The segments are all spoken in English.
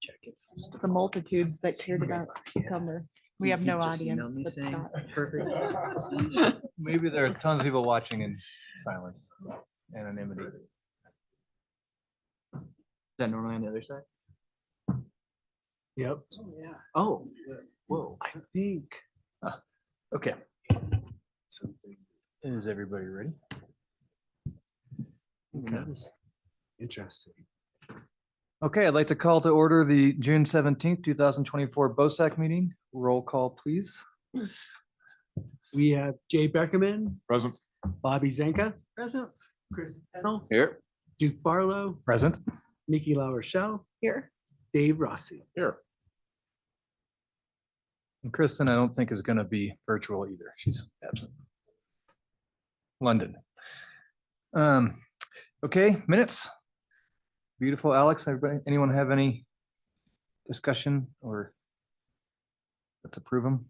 Check it. The multitudes that cared about the cover. We have no Just emailed audience. me But saying, Scott. perfect. Maybe there are tons of people watching in silence, anonymity. Is that normally on the other side? Yep. Oh, whoa. I think. Okay. Is everybody ready? Okay. Interesting. Okay, I'd like to call to order the June 17th, 2024 BOSAC meeting. Roll call, please. We have Jay Beckerman, Present. Bobby Zanka, present, Chris Tennell, Here. Duke Barlow, Present. Nikki LaRochelle, Here. Dave Rossi. Here. And Kristen, I don't think is going to be virtual either. She's absent. London. Okay, minutes. Beautiful, Alex. Everybody, anyone have any discussion or let's approve them?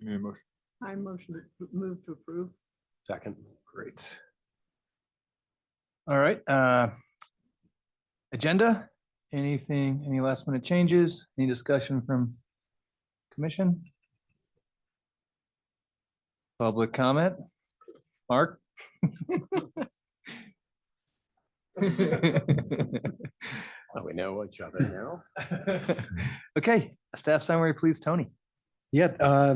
Motion. I motion to move to approve. Second. Great. All right. Agenda, anything, any last minute changes, any discussion from commission? Public comment? Mark? We know each other now. Okay, staff summary, please, Tony. Yeah,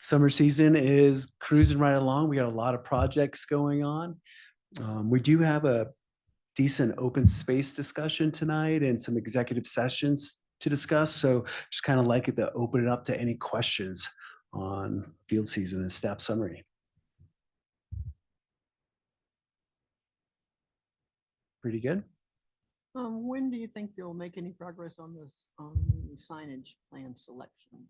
summer season is cruising right along. We got a lot of projects going on. We do have a decent open space discussion tonight and some executive sessions to discuss. So just kind of like it to open it up to any questions on field season and staff summary. Pretty good. When do you think you'll make any progress on this signage plan selection?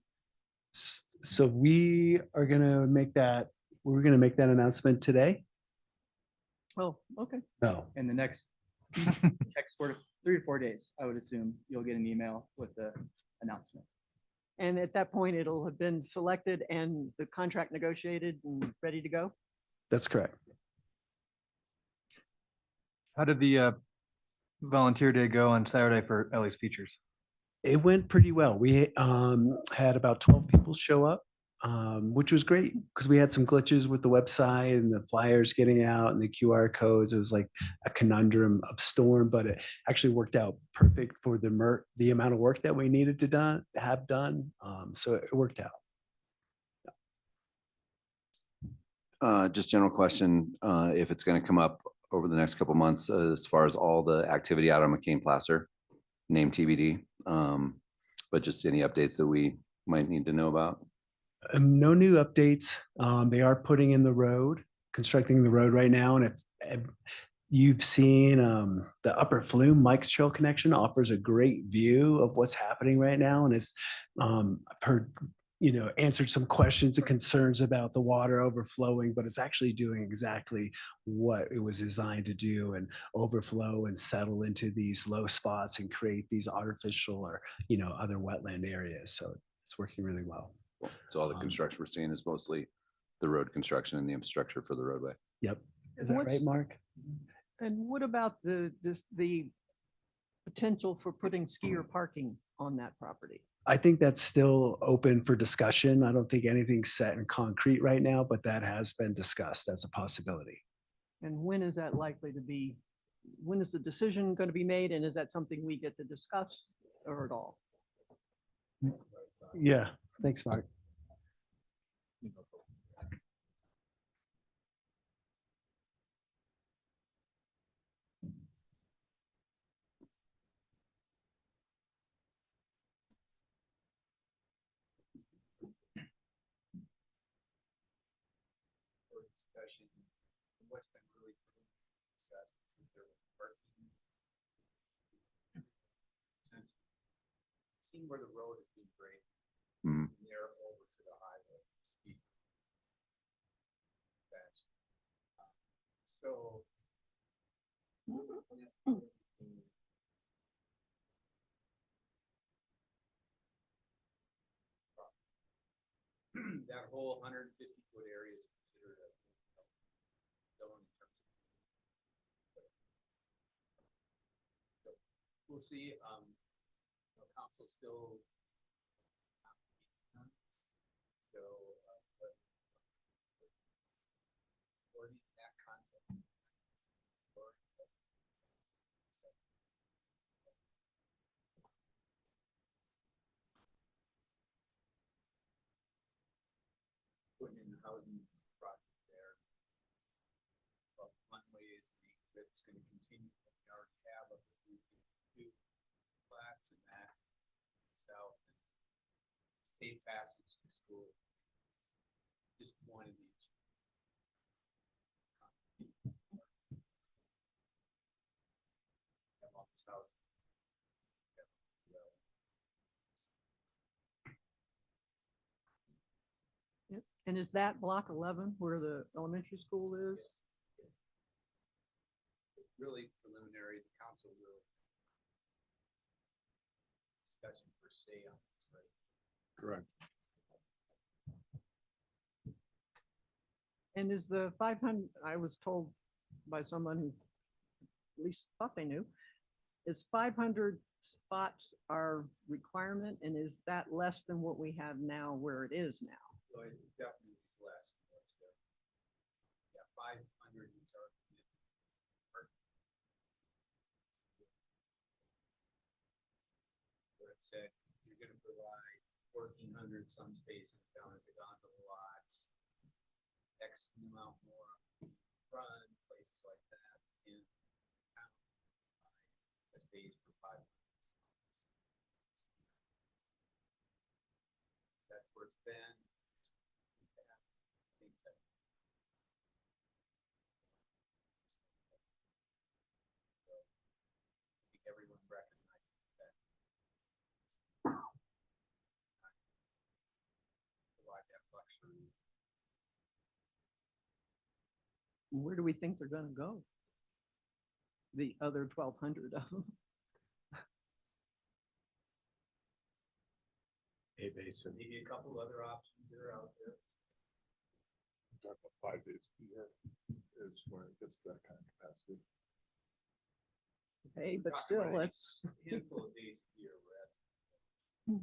So we are gonna make that, we're gonna make that announcement today. Oh, okay. No, In the next 3 to 4 days, I would assume you'll get an email with the announcement. And at that point, it'll have been selected and the contract negotiated and ready to go? that's correct. How did the volunteer day go on Saturday for Ellie's Features? It went pretty well. We had about 12 people show up, which was great because we had some glitches with the website and the flyers getting out and the QR codes. It was like a conundrum of storm, but it actually worked out perfect for the amount of work that we needed to have done. So it worked out. Just general question, if it's going to come up over the next couple months, as far as all the activity out on McCain Placer, name TBD, but just any updates that we might need to know about. No new updates. They are putting in the road, constructing the road right now. And if you've seen the Upper Flume Mike's Trail connection offers a great view of what's happening right now. And it's, I've heard, answered some questions and concerns about the water overflowing, but it's actually doing exactly what it was designed to do and overflow and settle into these low spots and create these artificial or, other wetland areas. So it's working really well. So all the construction we're seeing is mostly the road construction and the infrastructure for the roadway. Yep. Is that right, Mark? And what about the potential for putting skier parking on that property? I think that's still open for discussion. I don't think anything's set in concrete right now, but that has been discussed as a possibility. And when is that likely to be? When is the decision going to be made? And is that something we get to discuss or at all? Yeah, thanks, Mark. Discussion. What's been really discussed is there was parking. Since seeing where the road is being graded, near over to the highway. That's so that whole 150-foot area is considered a zone in terms of. So we'll see. Council still. So, but for that concept. Putting in the housing project there. But one way is that's going to continue. We already have up to 2 flats and that south and safe passage to school. Just one of each. Have on the south. Yep. And is that block 11 where the elementary school is? Really preliminary, the council will discussion per se on this, right? Correct. And is the 500, I was told by someone who at least thought they knew, is 500 spots our requirement, and is that less than what we have now where it is now? So it definitely is less than what's there. Yeah, 500 is our. What it said, you're gonna provide 1,400 some spaces down at the gondola lots. X amount more front, places like that in town. A space for 500. That's where it's been. I think that. So, I think everyone recognizes that. Provide that luxury. Where do we think they're gonna go? The other 1,200 of them? A basin. Maybe a couple other options that are out there. Talk about 5 days a year is when it gets that kind of capacity. Hey, but Talking still, about a let's. Handful of days a year, we're at.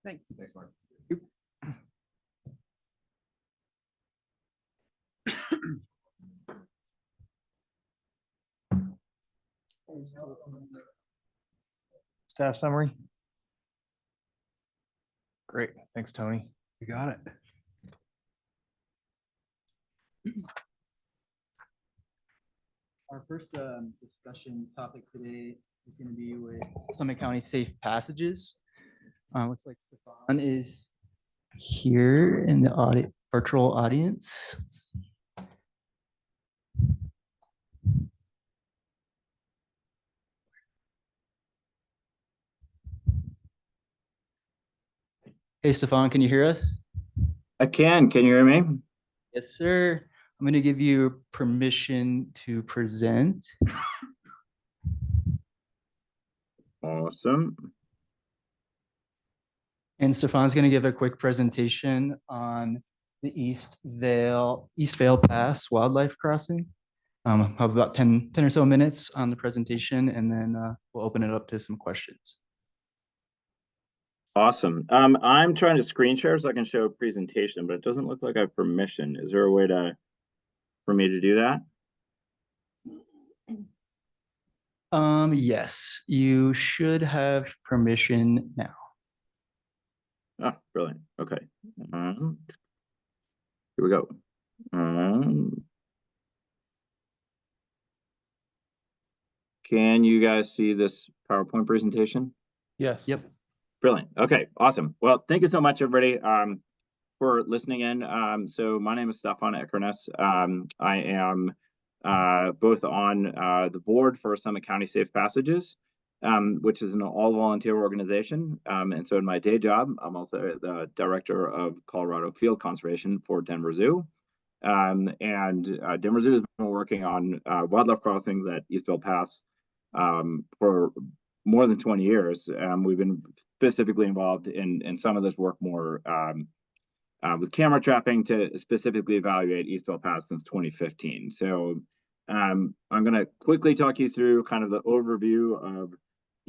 Thanks. Thanks, Mark. Staff summary? Great, thanks, Tony. You got it. Our first discussion topic today is going to be with Summit County Safe Passages. Looks like Stefan is here in the virtual audience. Hey, Stefan, can you hear us? I can. Can you hear me? Yes, sir. I'm going to give you permission to present. Awesome. And Stefan's going to give a quick presentation on the East Vale Pass Wildlife Crossing. Have about 10 or so minutes on the presentation, and then we'll open it up to some questions. Awesome. I'm trying to screen share so I can show a presentation, but it doesn't look like I have permission. Is there a way for me to do that? Yes, you should have permission now. Oh, brilliant. Okay. Here we go. Can you guys see this PowerPoint presentation? Yes. Yep. Brilliant. Okay, awesome. Well, thank you so much, everybody, for listening in. So my name is Stefan Eckerness. I am both on the board for Summit County Safe Passages, which is an all-volunteer organization. And so in my day job, I'm also the director of Colorado Field Conservation for Denver Zoo. Denver Zoo has been working on wildlife crossings at Eastville Pass for more than 20 years. We've been specifically involved in some of this work more with camera trapping to specifically evaluate Eastville Pass since 2015. So I'm going to quickly talk you through kind of the overview of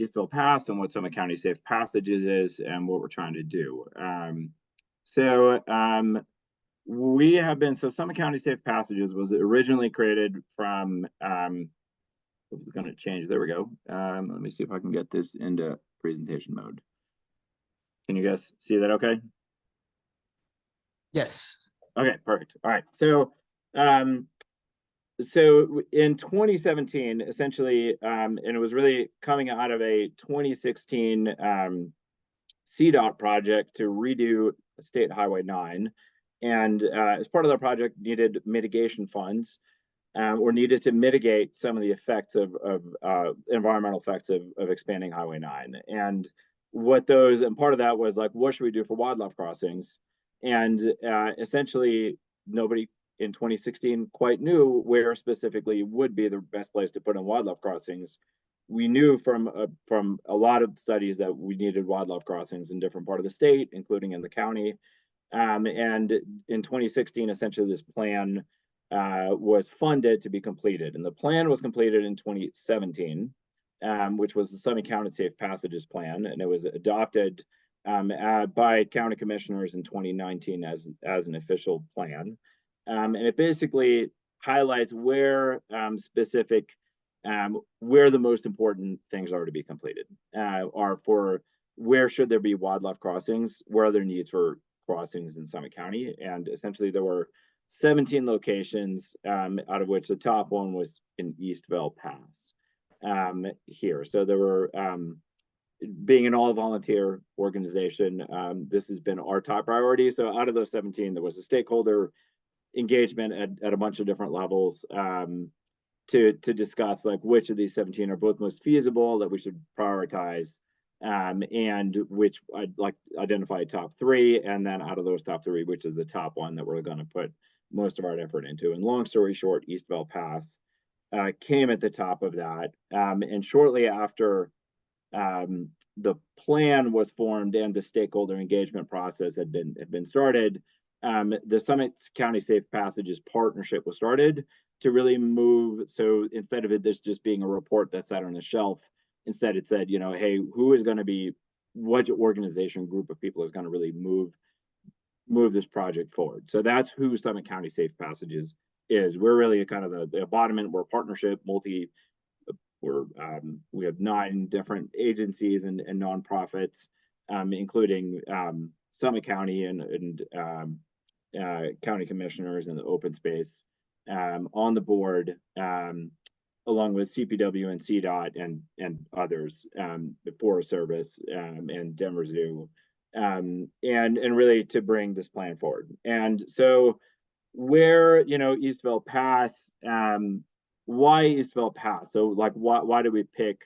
Eastville Pass and what Summit County Safe Passages is and what we're trying to do. We have been, so Summit County Safe Passages was originally created from, this is going to change, there we go. Let me see if I can get this into presentation mode. Can you guys see that okay? Yes. Okay, perfect. All right. So in 2017, essentially, and it was really coming out of a 2016 CDOT project to redo State Highway 9. And as part of that project, needed mitigation funds or needed to mitigate some of the effects of environmental effects of expanding Highway 9. And part of that was like, what should we do for wildlife crossings? And essentially, nobody in 2016 quite knew where specifically would be the best place to put in wildlife crossings. We knew from a lot of studies that we needed wildlife crossings in different part of the state, including in the county. And in 2016, essentially, this plan was funded to be completed. And the plan was completed in 2017, which was the Summit County Safe Passages Plan. And it was adopted by county commissioners in 2019 as an official plan. And it basically highlights where where the most important things are to be completed, are for where should there be wildlife crossings, where are there needs for crossings in Summit County. And essentially there were 17 locations, out of which the top one was in Eastville Pass here. So there were, being an all-volunteer organization, this has been our top priority. So out of those 17, there was a stakeholder engagement at a bunch of different levels to discuss like which of these 17 are both most feasible that we should prioritize, and which I'd like to identify top 3, and then out of those top 3, which is the top one that we're going to put most of our effort into. And long story short, Eastville Pass came at the top of that. And shortly after the plan was formed and the stakeholder engagement process had been started, the Summit County Safe Passages Partnership was started to really move. So instead of this just being a report that sat on a shelf, instead it said, you know, hey, who is going to be, what organization group of people is going to really move this project forward? So that's who Summit County Safe Passages is. We're really kind of the embodiment. We're a partnership, we have 9 different agencies and nonprofits, including Summit County and county commissioners and the open space on the board, along with CPW and CDOT and others, the Forest Service and Denver Zoo, and really to bring this plan forward. And so where, you know, Eastville Pass, why Eastville Pass? So like, why did we pick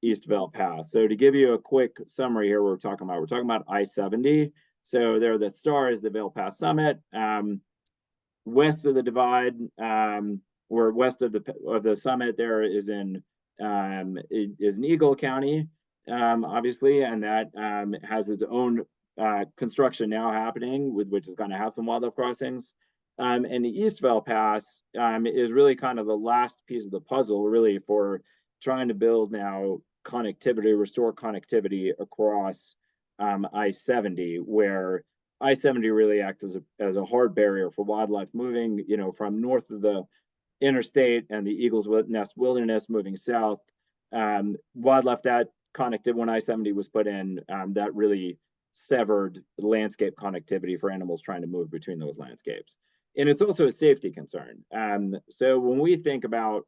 Eastville Pass? So to give you a quick summary here, we're talking about I-70. So there, the star is the Vail Pass Summit. West of the divide, or west of the summit, there is in Eagle County, obviously, and that has its own construction now happening, which is going to have some wildlife crossings. And the Eastville Pass is really kind of the last piece of the puzzle, really, for trying to build now connectivity, restore connectivity across I-70, where I-70 really acts as a hard barrier for wildlife moving, you know, from north of the interstate and the Eagles Nest Wilderness moving south. Wildlife that connected when I-70 was put in, that really severed landscape connectivity for animals trying to move between those landscapes. And it's also a safety concern. So when we think about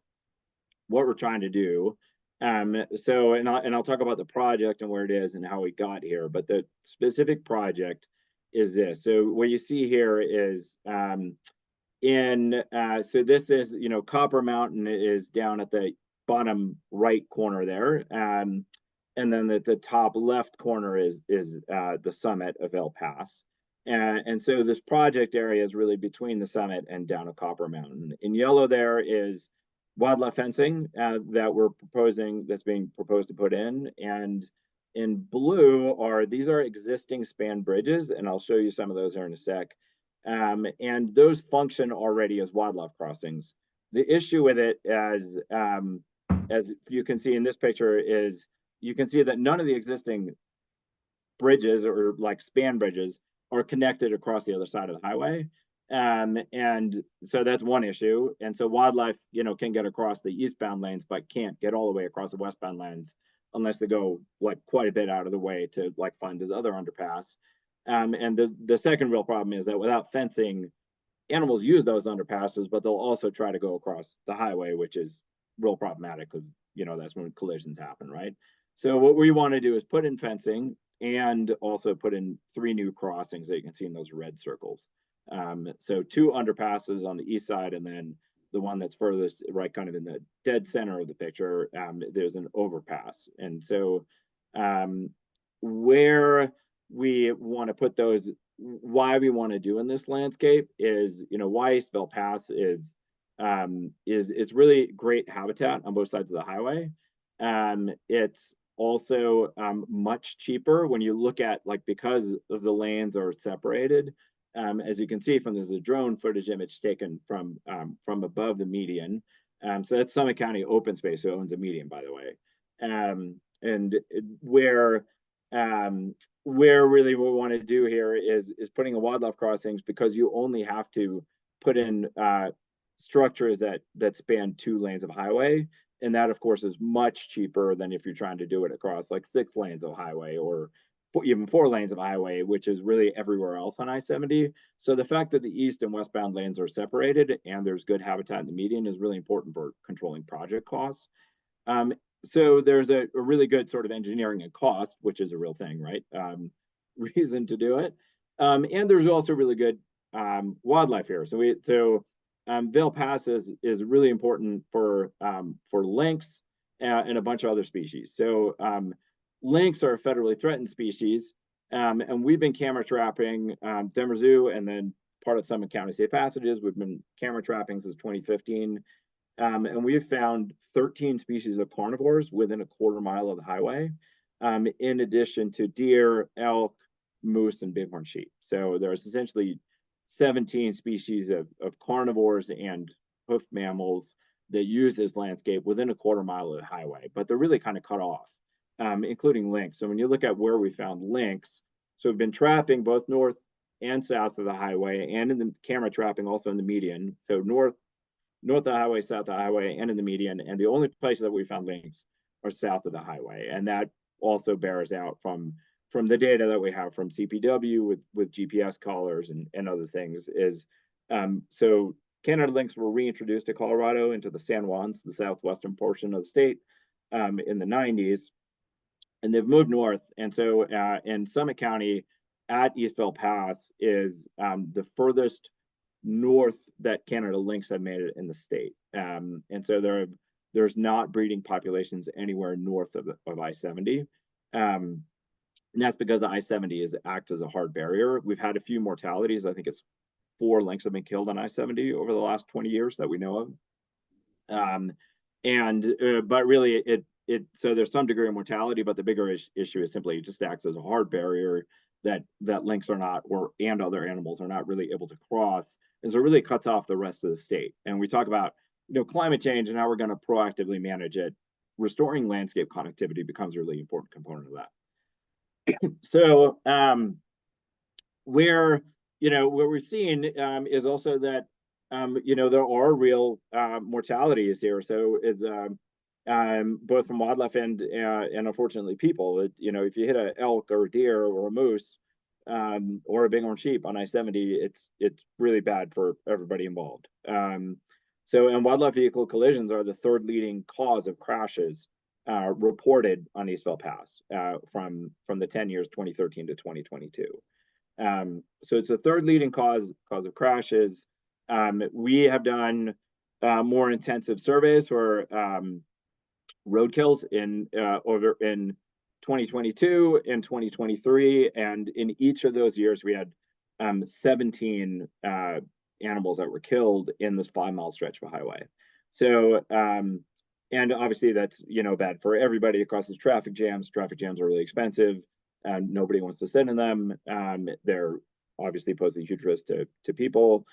what we're trying to do, and I'll talk about the project and where it is and how we got here, but the specific project is this. So what you see here is so this is, you know, Copper Mountain is down at the bottom right corner there, and then the top left corner is the summit of El Pass. And so this project area is really between the summit and down at Copper Mountain. In yellow there is wildlife fencing that we're proposing, that's being proposed to put in. And in blue these are existing span bridges, and I'll show you some of those here in a sec. And those function already as wildlife crossings. The issue with it, as you can see in this picture, is you can see that none of the existing bridges or like span bridges are connected across the other side of the highway. And so that's one issue. And so wildlife, can get across the eastbound lanes, but can't get all the way across the westbound lanes unless they go like quite a bit out of the way to like find this other underpass. And the second real problem is that without fencing, animals use those underpasses, but they'll also try to go across the highway, which is real problematic because, that's when collisions happen, right? So what we want to do is put in fencing and also put in 3 new crossings that you can see in those red circles. So 2 underpasses on the east side, and then the one that's furthest right, kind of in the dead center of the picture, there's an overpass. And so where we want to put those, why we want to do in this landscape is, why Eastville Pass is it's really great habitat on both sides of the highway. It's also much cheaper when you look at, like, because of the lanes are separated. As you can see from this, a drone footage image taken from above the median. So that's Summit County Open Space, who owns a median, by the way. And where really what we want to do here is putting in wildlife crossings, because you only have to put in structures that span 2 lanes of highway. And that, of course, is much cheaper than if you're trying to do it across like 6 lanes of highway, or even 4 lanes of highway, which is really everywhere else on I-70. So the fact that the east and westbound lanes are separated and there's good habitat in the median is really important for controlling project costs. So there's a really good sort of engineering and cost, which is a real thing, right? Reason to do it. And there's also really good wildlife here. So Vail Pass is really important for lynx and a bunch of other species. So lynx are a federally threatened species, and we've been camera trapping Denver Zoo and then part of Summit County Safe Passages. We've been camera trapping since 2015. And we've found 13 species of carnivores within a quarter mile of the highway, in addition to deer, elk, moose, and bighorn sheep. So there's essentially 17 species of carnivores and hoofed mammals that use this landscape within a quarter mile of the highway, but they're really kind of cut off, including lynx. So when you look at where we found lynx, so we've been trapping both north and south of the highway, and in the camera trapping also in the median. So north of the highway, south of the highway, and in the median. And the only places that we found lynx are south of the highway. And that also bears out from the data that we have from CPW with GPS collars and other things. Is so Canada lynx were reintroduced to Colorado into the San Juans, the southwestern portion of the state, in the 90s. And they've moved north. And so in Summit County at Eastville Pass is the furthest north that Canada lynx have made it in the state. And so there's not breeding populations anywhere north of I-70. And that's because the I-70 acts as a hard barrier. We've had a few mortalities. I think it's 4 lynx have been killed on I-70 over the last 20 years that we know of. But really so there's some degree of mortality, but the bigger issue is simply it just acts as a hard barrier that lynx are not, and other animals are not really able to cross. And so it really cuts off the rest of the state. And we talk about, climate change and how we're going to proactively manage it. Restoring landscape connectivity becomes a really important component of that. So where we're seeing is also that there are real mortalities here. So is both from wildlife and unfortunately people. If you hit an elk or a deer or a moose or a bighorn sheep on I-70, it's really bad for everybody involved. And wildlife vehicle collisions are the 3rd leading cause of crashes reported on Eastville Pass from the 10 years 2013 to 2022. So it's the 3rd leading cause of crashes. We have done more intensive surveys for roadkills in 2022 and 2023, and in each of those years we had 17 animals that were killed in this 5-mile stretch of highway. So, and obviously that's, bad for everybody. It causes traffic jams. Traffic jams are really expensive and nobody wants to sit in them. They're obviously pose a huge risk to people.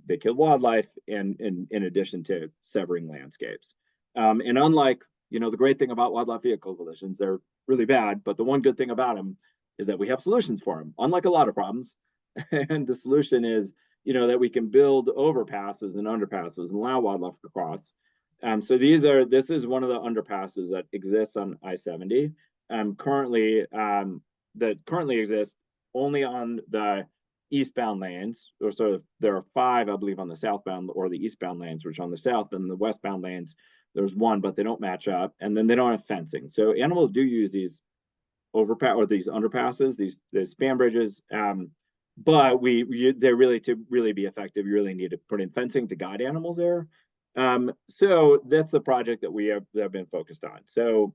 They kill wildlife in addition to severing landscapes. And unlike, the great thing about wildlife vehicle collisions, they're really bad, but the one good thing about them is that we have solutions for them, unlike a lot of problems. And the solution is, that we can build overpasses and underpasses and allow wildlife to cross. So this is one of the underpasses that exists on I-70. That currently exists only on the eastbound lanes, or sort of there are 5, I believe, on the southbound or the eastbound lanes, which on the south, and the westbound lanes, there's 1, but they don't match up, and then they don't have fencing. So animals do use these overpass or these underpasses, these span bridges. But they're really, to really be effective, you really need to put in fencing to guide animals there. So that's the project that we have been focused on. So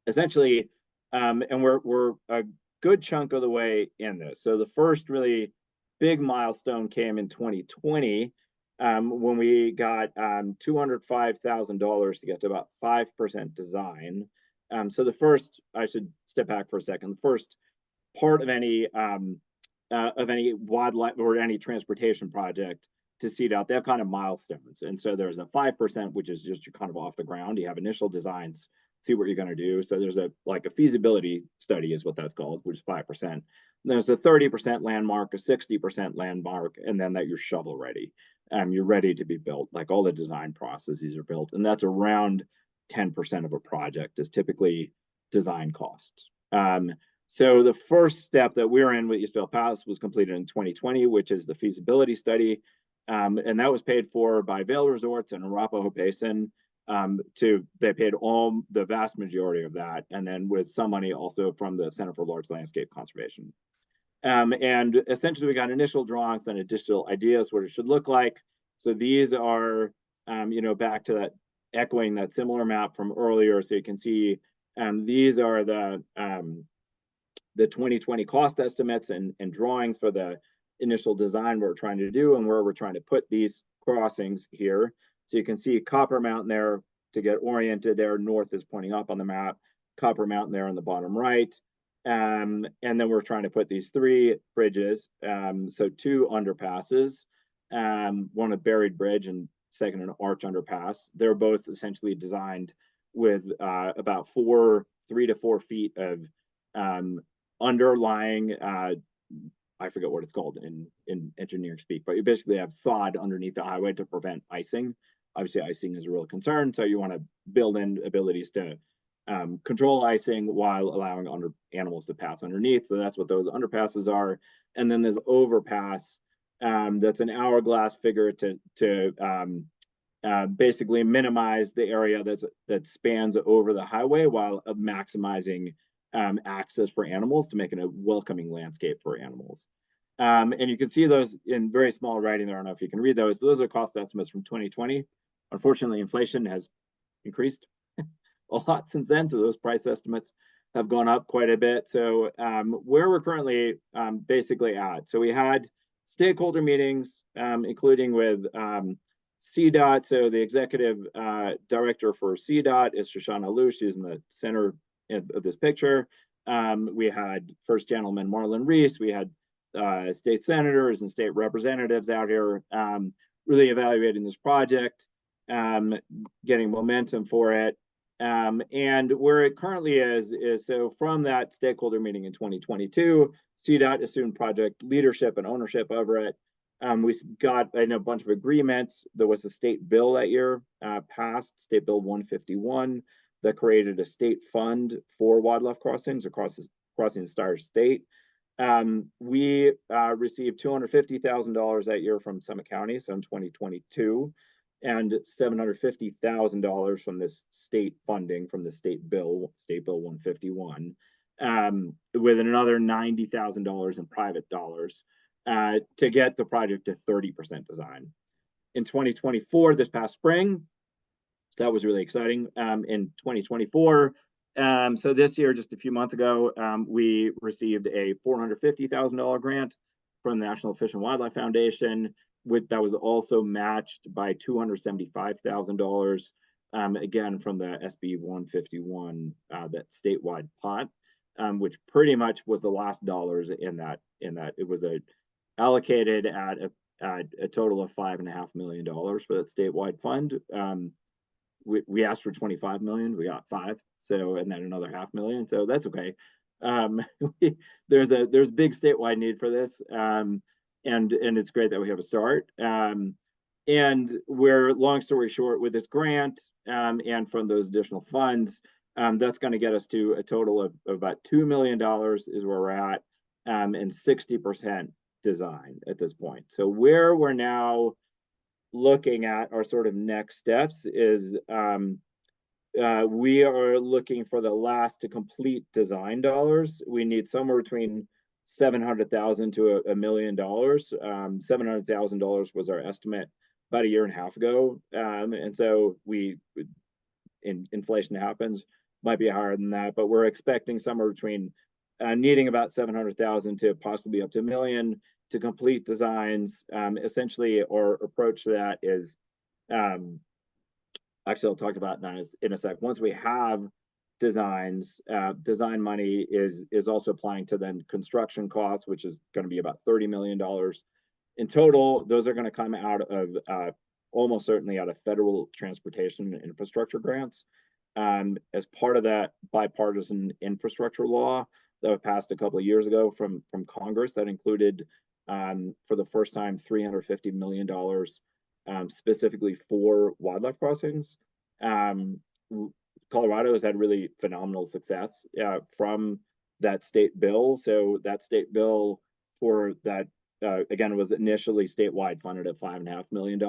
essentially, and we're a good chunk of the way in this. So the first really big milestone came in 2020, when we got $205,000 to get to about 5% design. So the first, I should step back for a second. The first part of any wildlife or any transportation project to seed out, they have kind of milestones. And so there's a 5%, which is just you're kind of off the ground. You have initial designs, see what you're going to do. So there's a feasibility study is what that's called, which is 5%. There's a 30% landmark, a 60% landmark, and then that you're shovel ready. You're ready to be built. Like all the design processes are built, and that's around 10% of a project is typically design costs. So the first step that we're in with Eastvale Pass was completed in 2020, which is the feasibility study. And that was paid for by Vail Resorts and Arapahoe Basin. They paid all the vast majority of that, and then with some money also from the Center for Large Landscape Conservation. And essentially we got initial drawings and additional ideas what it should look like. So these are, back to that, echoing that similar map from earlier. So you can see these are the 2020 cost estimates and drawings for the initial design we're trying to do and where we're trying to put these crossings here. So you can see Copper Mountain there to get oriented there. North is pointing up on the map. Copper Mountain there on the bottom right. And then we're trying to put these 3 bridges. So 2 underpasses, one a buried bridge and second an arch underpass. They're both essentially designed with about 3 to 4 feet of underlying, I forget what it's called in engineering speak, but you basically have sod underneath the highway to prevent icing. Obviously, icing is a real concern, so you want to build in abilities to control icing while allowing animals to pass underneath. So that's what those underpasses are. And then there's overpass. That's an hourglass figure to basically minimize the area that spans over the highway while maximizing access for animals to make it a welcoming landscape for animals. And you can see those in very small writing there. I don't know if you can read those. Those are cost estimates from 2020. Unfortunately, inflation has increased a lot since then. So those price estimates have gone up quite a bit. So where we're currently basically at. So we had stakeholder meetings, including with CDOT. So the executive director for CDOT is Shoshana Lou. She's in the center of this picture. We had First Gentleman Marlon Reese. We had state senators and state representatives out here really evaluating this project, getting momentum for it. And where it currently is so from that stakeholder meeting in 2022, CDOT assumed project leadership and ownership over it. We got a bunch of agreements. There was a state bill that year passed, State Bill 151, that created a state fund for wildlife crossings across the entire state. We received $250,000 that year from Summit County, so in 2022, and $750,000 from this state funding from the State Bill 151, with another $90,000 in private dollars to get the project to 30% design. In 2024, this past spring, that was really exciting. In 2024, so this year, just a few months ago, we received a $450,000 grant from the National Fish and Wildlife Foundation, that was also matched by $275,000, again, from the SB 151, that statewide pot, which pretty much was the last dollars in that. It was allocated at a total of $5.5 million for that statewide fund. We asked for 25 million, we got 5, so, and then another $500,000, so that's okay. There's big statewide need for this, and it's great that we have a start. And we're, long story short, with this grant, and from those additional funds, that's going to get us to a total of about $2 million is where we're at, and 60% design at this point. So where we're now looking at our sort of next steps is, we are looking for the last to complete design dollars. We need somewhere between $700,000 to $1 million. $700,000 was our estimate about a year and a half ago, and so inflation happens, might be higher than that, but we're expecting somewhere between needing about $700,000 to possibly up to $1 million to complete designs. Essentially, our approach to that is, actually, I'll talk about that in a sec. Once we have designs, design money is also applying to then construction costs, which is going to be about $30 million in total. Those are going to come out of almost certainly out of federal transportation and infrastructure grants, as part of that bipartisan infrastructure law that was passed a couple of years ago from Congress that included, for the first time, $350 million specifically for wildlife crossings. Colorado has had really phenomenal success from that state bill. So that state bill for that, again, was initially statewide funded at $5.5 million.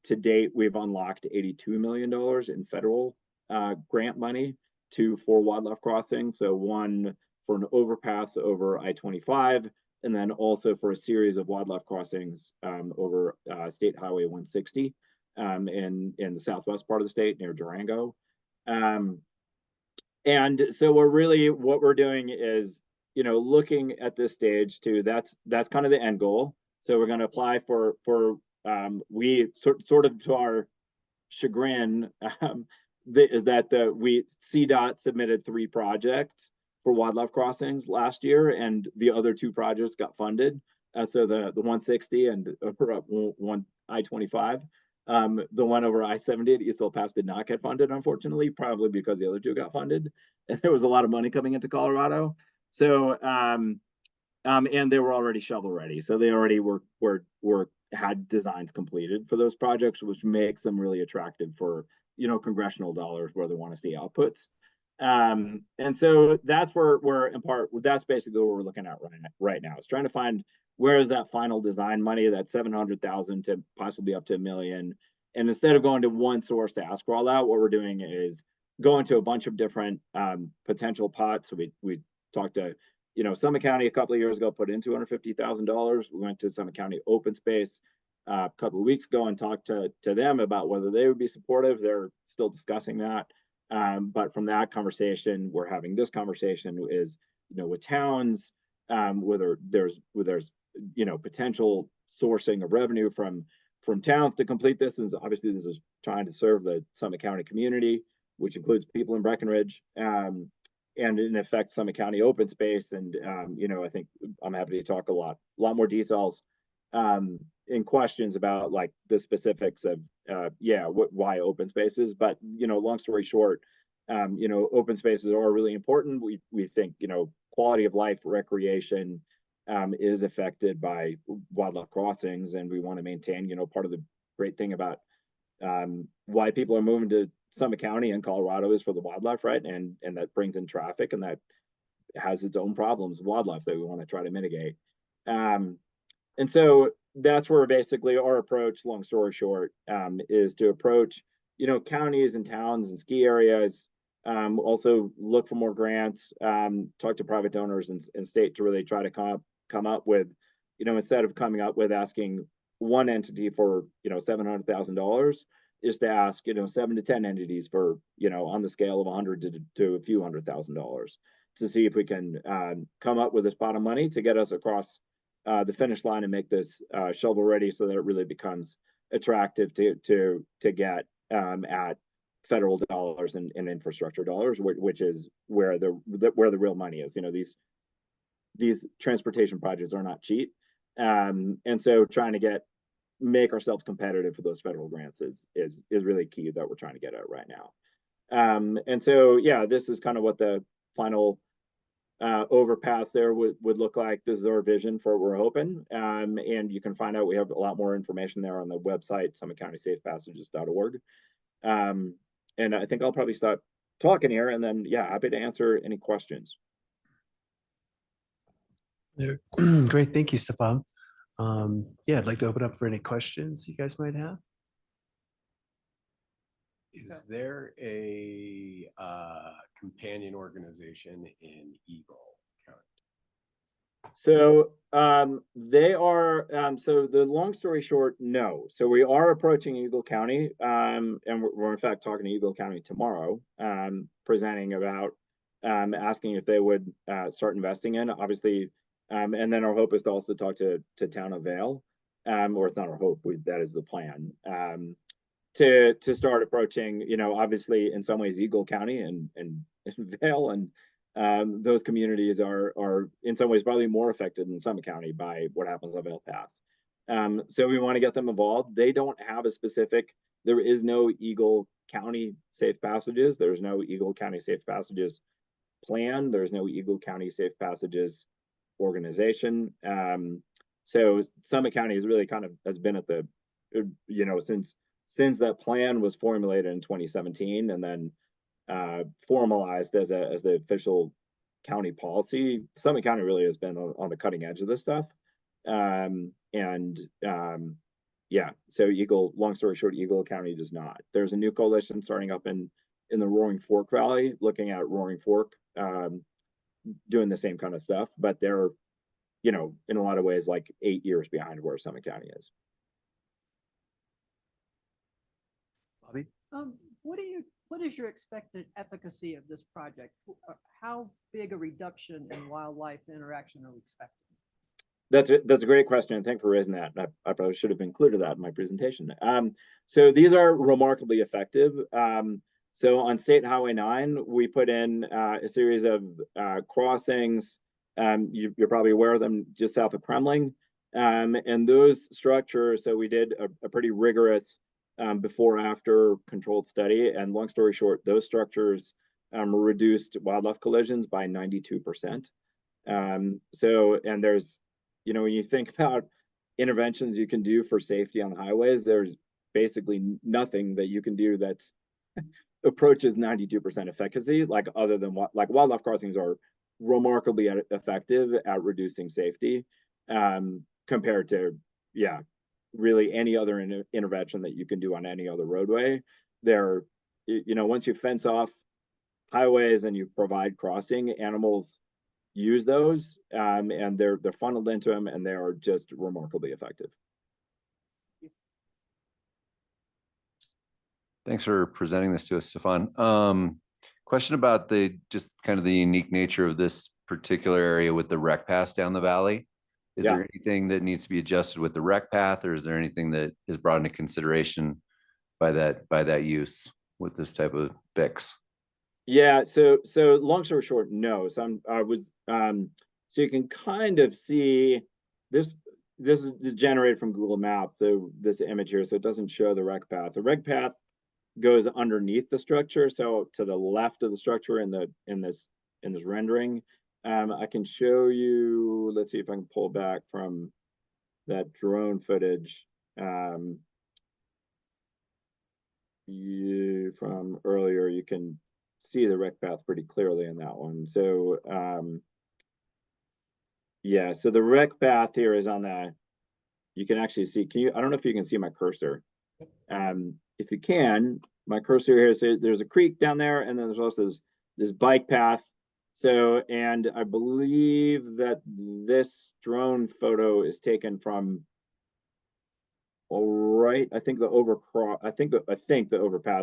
To date, we've unlocked $82 million in federal grant money for wildlife crossings. So one for an overpass over I-25, and then also for a series of wildlife crossings over State Highway 160 in the southwest part of the state near Durango. And so what we're doing is, looking at this stage too, that's kind of the end goal. So we're going to apply for we sort of, to our chagrin, CDOT submitted 3 projects for wildlife crossings last year, and the other 2 projects got funded. So the 160 and one I-25, the one over I-70 at Eastville Pass did not get funded, unfortunately, probably because the other 2 got funded, and there was a lot of money coming into Colorado. So and they were already shovel ready, so they already had designs completed for those projects, which makes them really attractive for congressional dollars where they want to see outputs. And so that's where we're that's basically what we're looking at right now. It's trying to find where is that final design money, that $700,000 to possibly up to $1 million. And instead of going to one source to ask for all that, what we're doing is going to a bunch of different potential pots. So we talked to, Summit County a couple of years ago, put in $250,000. We went to Summit County Open Space a couple of weeks ago and talked to them about whether they would be supportive. They're still discussing that. But from that conversation, we're having this conversation is, with towns, whether there's potential sourcing of revenue from towns to complete this. And obviously this is trying to serve the Summit County community, which includes people in Breckenridge, and in effect Summit County Open Space. And I think I'm happy to talk a lot more details in questions about like the specifics of why open spaces. But long story short, open spaces are really important. We think quality of life, recreation is affected by wildlife crossings, and we want to maintain. Part of the great thing about why people are moving to Summit County and Colorado is for the wildlife, right? And that brings in traffic, and that has its own problems with wildlife that we want to try to mitigate. And so that's where basically our approach, long story short, is to approach, counties and towns and ski areas, also look for more grants, talk to private donors and state to really try to come up with, instead of coming up with asking one entity for, $700,000, is to ask, 7 to 10 entities for, on the scale of 100 to a few $100,000 to see if we can come up with this pot of money to get us across the finish line and make this shovel ready so that it really becomes attractive to get at federal dollars and infrastructure dollars, which is where the real money is. You know, these transportation projects are not cheap, and so trying to make ourselves competitive for those federal grants is really key that we're trying to get at right now. And so yeah, this is kind of what the final overpass there would look like. This is our vision for what we're hoping. And you can find out, we have a lot more information there on the website, summitcountysafepassages.org. And I think I'll probably stop talking here, and then yeah, happy to answer any questions. Great, thank you, Stefan. Yeah, I'd like to open up for any questions you guys might have. Is there a companion organization in Eagle County? So they are, so the long story short, no. So we are approaching Eagle County, and we're in fact talking to Eagle County tomorrow, presenting about asking if they would start investing in, obviously. And then our hope is to also talk to Town of Vale, or it's not our hope, that is the plan, to start approaching, you know, obviously in some ways Eagle County and Vale and those communities are in some ways probably more affected than Summit County by what happens on Vale Pass. So we want to get them involved. They don't have a specific, there is no Eagle County Safe Passages. There's no Eagle County Safe Passages plan. There's no Eagle County Safe Passages organization. So Summit County is really kind of has been at the, you know, since that plan was formulated in 2017 and then formalized as the official county policy. Summit County really has been on the cutting edge of this stuff. Yeah, so long story short, Eagle County does not. There's a new coalition starting up in the Roaring Fork Valley, looking at Roaring Fork, doing the same kind of stuff, but they're, you know, in a lot of ways like 8 years behind where Summit County is. Bobby? What is your expected efficacy of this project? How big a reduction in wildlife interaction are we expecting? That's a great question, and thanks for raising that. I probably should have included that in my presentation. So these are remarkably effective. So on State Highway 9, we put in a series of crossings. You're probably aware of them, just south of Kremling. And those structures, so we did a pretty rigorous before-after controlled study. And long story short, those structures reduced wildlife collisions by 92%. So, and there's, you know, when you think about interventions you can do for safety on the highways, there's basically nothing that you can do that's approaches 92% efficacy, like other than what, like wildlife crossings are remarkably effective at reducing safety compared to, yeah, really any other intervention that you can do on any other roadway. They're, you know, once you fence off highways and you provide crossing, animals use those, and they're funneled into them, and they are just remarkably effective. Thanks for presenting this to us, Stefan. Question about just kind of the unique nature of this particular area with the rec path down the valley. Is there anything that needs to be adjusted with the rec path, or is there anything that is brought into consideration by that use with this type of fix? Yeah, so long story short, no. So so you can kind of see this is generated from Google Maps, so this image here, so it doesn't show the rec path. The rec path goes underneath the structure, so to the left of the structure in this rendering. I can show you, let's see if I can pull back from that drone footage from earlier. You can see the rec path pretty clearly in that one. So yeah, so the rec path here is on the, you can actually see, I don't know if you can see my cursor. If you can, my cursor here, so there's a creek down there, and then there's also this bike path. So, and I believe that this drone photo is taken from, all right, I think the overpass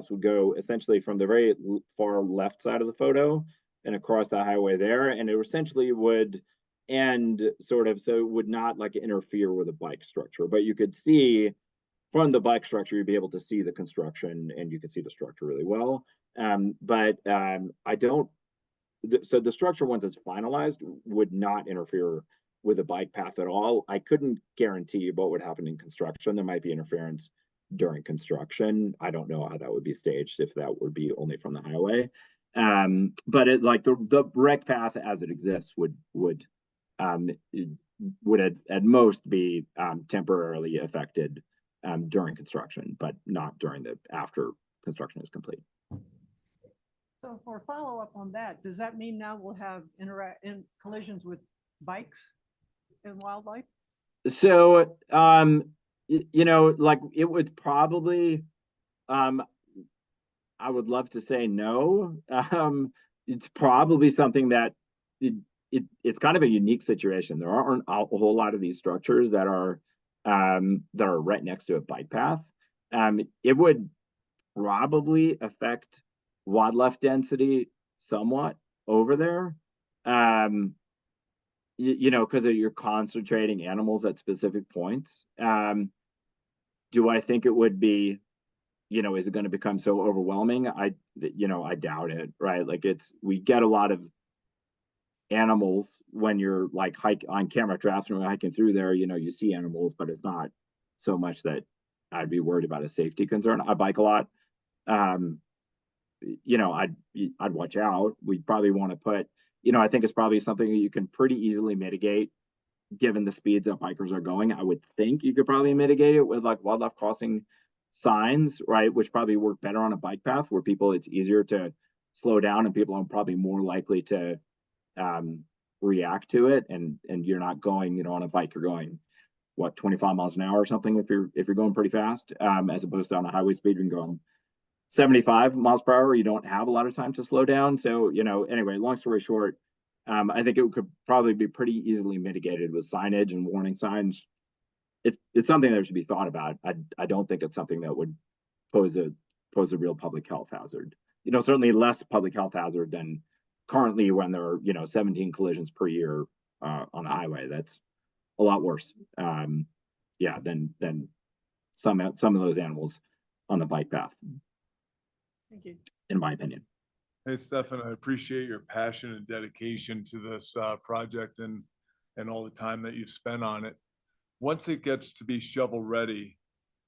would go essentially from the very far left side of the photo and across the highway there, and it essentially would and sort of, so it would not like interfere with the bike structure, but you could see from the bike structure, you'd be able to see the construction and you can see the structure really well. I don't, so the structure, once it's finalized, would not interfere with the bike path at all. I couldn't guarantee what would happen in construction. There might be interference during construction. I don't know how that would be staged, if that would be only from the highway. But it, like the rec path as it exists would at most be temporarily affected during construction, but not during the after construction is complete. So for follow-up on that, does that mean now we'll have collisions with bikes and wildlife? So, you know, like it would probably, I would love to say no. It's probably something that it's kind of a unique situation. There aren't a whole lot of these structures that are right next to a bike path. It would probably affect wildlife density somewhat over there. You know, because you're concentrating animals at specific points. Do I think it would be, you know, is it going to become so overwhelming? I doubt it, right? Like we get a lot of animals when you're like on camera traps and we're hiking through there, you know, you see animals, but it's not so much that I'd be worried about a safety concern. I bike a lot. You know, I'd watch out. We'd probably want to put, you know, I think it's probably something that you can pretty easily mitigate given the speeds that bikers are going. I would think you could probably mitigate it with like wildlife crossing signs, right? Which probably work better on a bike path where it's easier to slow down and people are probably more likely to react to it. And you're not going, you know, on a bike, you're going, what, 25 miles an hour or something if you're going pretty fast, as opposed to on a highway speed, you can go 75 miles per hour. You don't have a lot of time to slow down. So, you know, anyway, long story short, I think it could probably be pretty easily mitigated with signage and warning signs. It's something that should be thought about. I don't think it's something that would pose a real public health hazard. You know, certainly less public health hazard than currently when there are, you know, 17 collisions per year on the highway. That's a lot worse. Yeah, than some of those animals on the bike path. Thank you. In my opinion. Hey, Stefan, I appreciate your passion and dedication to this project and all the time that you've spent on it. Once it gets to be shovel ready,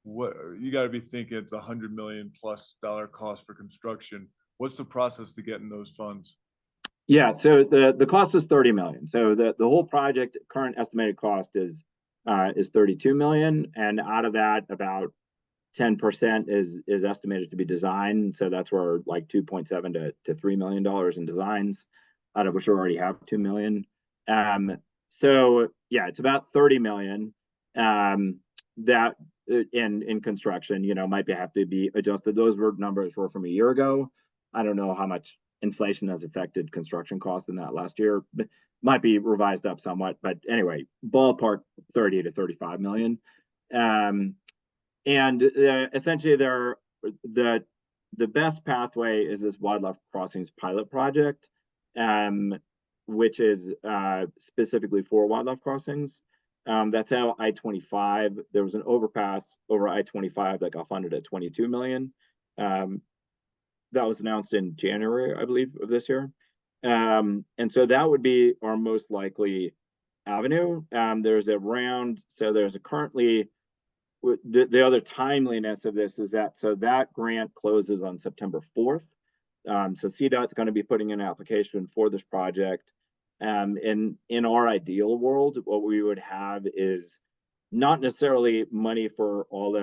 what you got to be thinking, it's $100 million+ cost for construction. What's the process to getting those funds? Yeah, so the cost is 30 million. So the whole project current estimated cost is 32 million, and out of that about 10% is estimated to be design. So that's where like 2.7 to $3 million in designs, out of which we already have 2 million. So yeah, it's about 30 million that in construction, you know, might have to be adjusted. Those numbers were from a year ago. I don't know how much inflation has affected construction costs in that last year, but might be revised up somewhat. But anyway, ballpark 30 to 35 million. And essentially, the best pathway is this wildlife crossings pilot project, which is specifically for wildlife crossings. That's how I-25. There was an overpass over I-25 that got funded at 22 million. That was announced in January, I believe, of this year. And so that would be our most likely avenue. There's currently. The other timeliness of this is that grant closes on September 4th. So CDOT's going to be putting in an application for this project. In our ideal world, what we would have is not necessarily money for all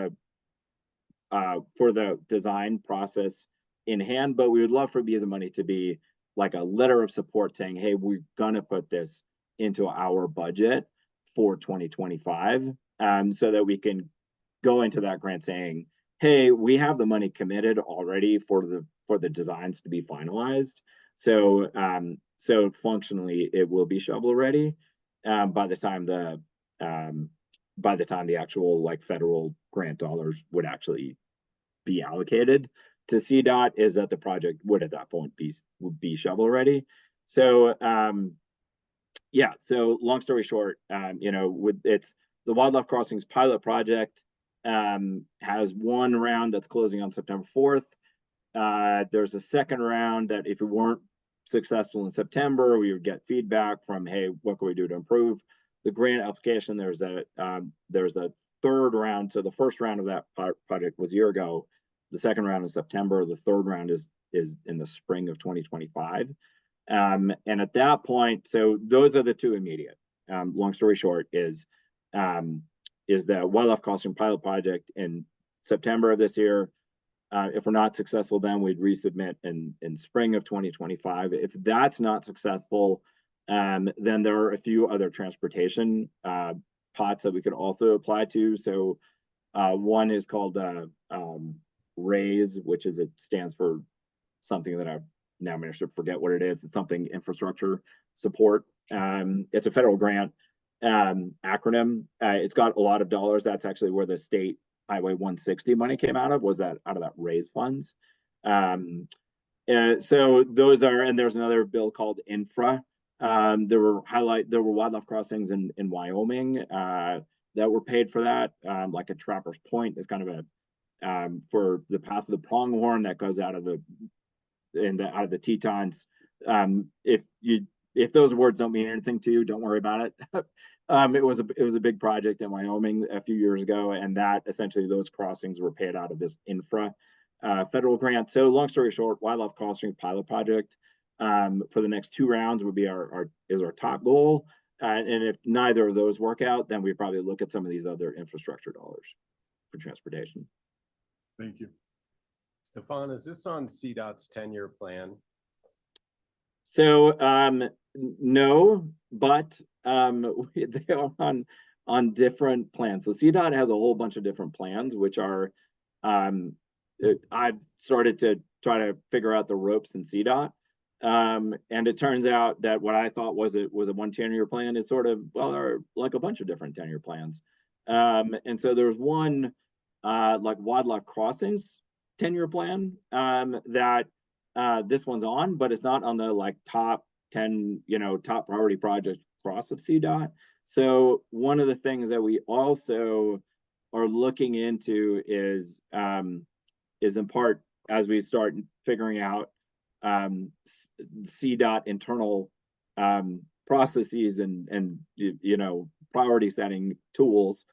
for the design process in hand, but we would love for the money to be like a letter of support saying, hey, we're going to put this into our budget for 2025, so that we can go into that grant saying, hey, we have the money committed already for the designs to be finalized. So so functionally it will be shovel ready by the time the actual like federal grant dollars would actually be allocated to CDOT, is that the project would at that point be shovel ready. So yeah, so long story short, you know, with it's the Wildlife Crossings pilot project has one round that's closing on September 4th. There's a second round that if we weren't successful in September, we would get feedback from, hey, what can we do to improve the grant application? There's a third round. So the first round of that project was a year ago. The second round is September. The third round is in the spring of 2025. And at that point, so those are the two immediate. Long story short is the Wildlife Crossing pilot project in September of this year. If we're not successful, then we'd resubmit in spring of 2025. If that's not successful, then there are a few other transportation pots that we could also apply to. So one is called RAISE, which is it stands for something that I've now managed to forget what it is. It's something infrastructure support. It's a federal grant acronym. It's got a lot of dollars. That's actually where the state Highway 160 money came out of, was that out of that RAISE funds. So those are, and there's another bill called infra. There were wildlife crossings in Wyoming that were paid for that, like a Trapper's Point is kind of a for the path of the pronghorn that goes out of the Tetons. If those words don't mean anything to you, don't worry about it. It was a big project in Wyoming a few years ago, and that essentially those crossings were paid out of this infra federal grant. So long story short, Wildlife Crossing pilot project for the next two rounds would be our top goal. And if neither of those work out, then we probably look at some of these other infrastructure dollars for transportation. Thank you. Stefan, is this on CDOT's 10-year plan? So no, but they are on different plans. So CDOT has a whole bunch of different plans, which are I've started to try to figure out the ropes in CDOT. And it turns out that what I thought was a one 10-year plan is sort of, well, like a bunch of different 10-year plans. And so there's one like Wildlife Crossings 10-year plan that this one's on, but it's not on the like top 10, top priority projects across of CDOT. So one of the things that we also are looking into is in part as we start figuring out CDOT internal processes and priority setting tools,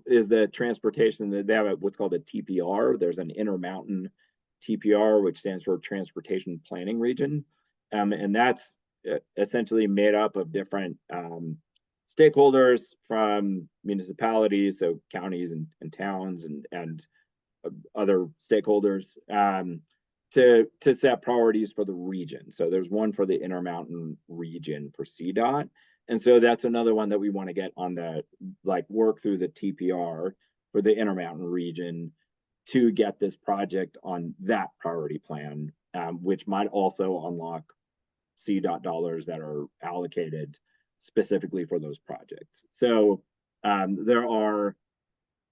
is the transportation that they have what's called a TPR. There's an Intermountain TPR, which stands for Transportation Planning Region. And that's essentially made up of different stakeholders from municipalities, so counties and towns and other stakeholders to set priorities for the region. So there's one for the Intermountain region for CDOT. And so that's another one that we want to get on the, like, work through the TPR for the Intermountain region to get this project on that priority plan, which might also unlock CDOT dollars that are allocated specifically for those projects. So there are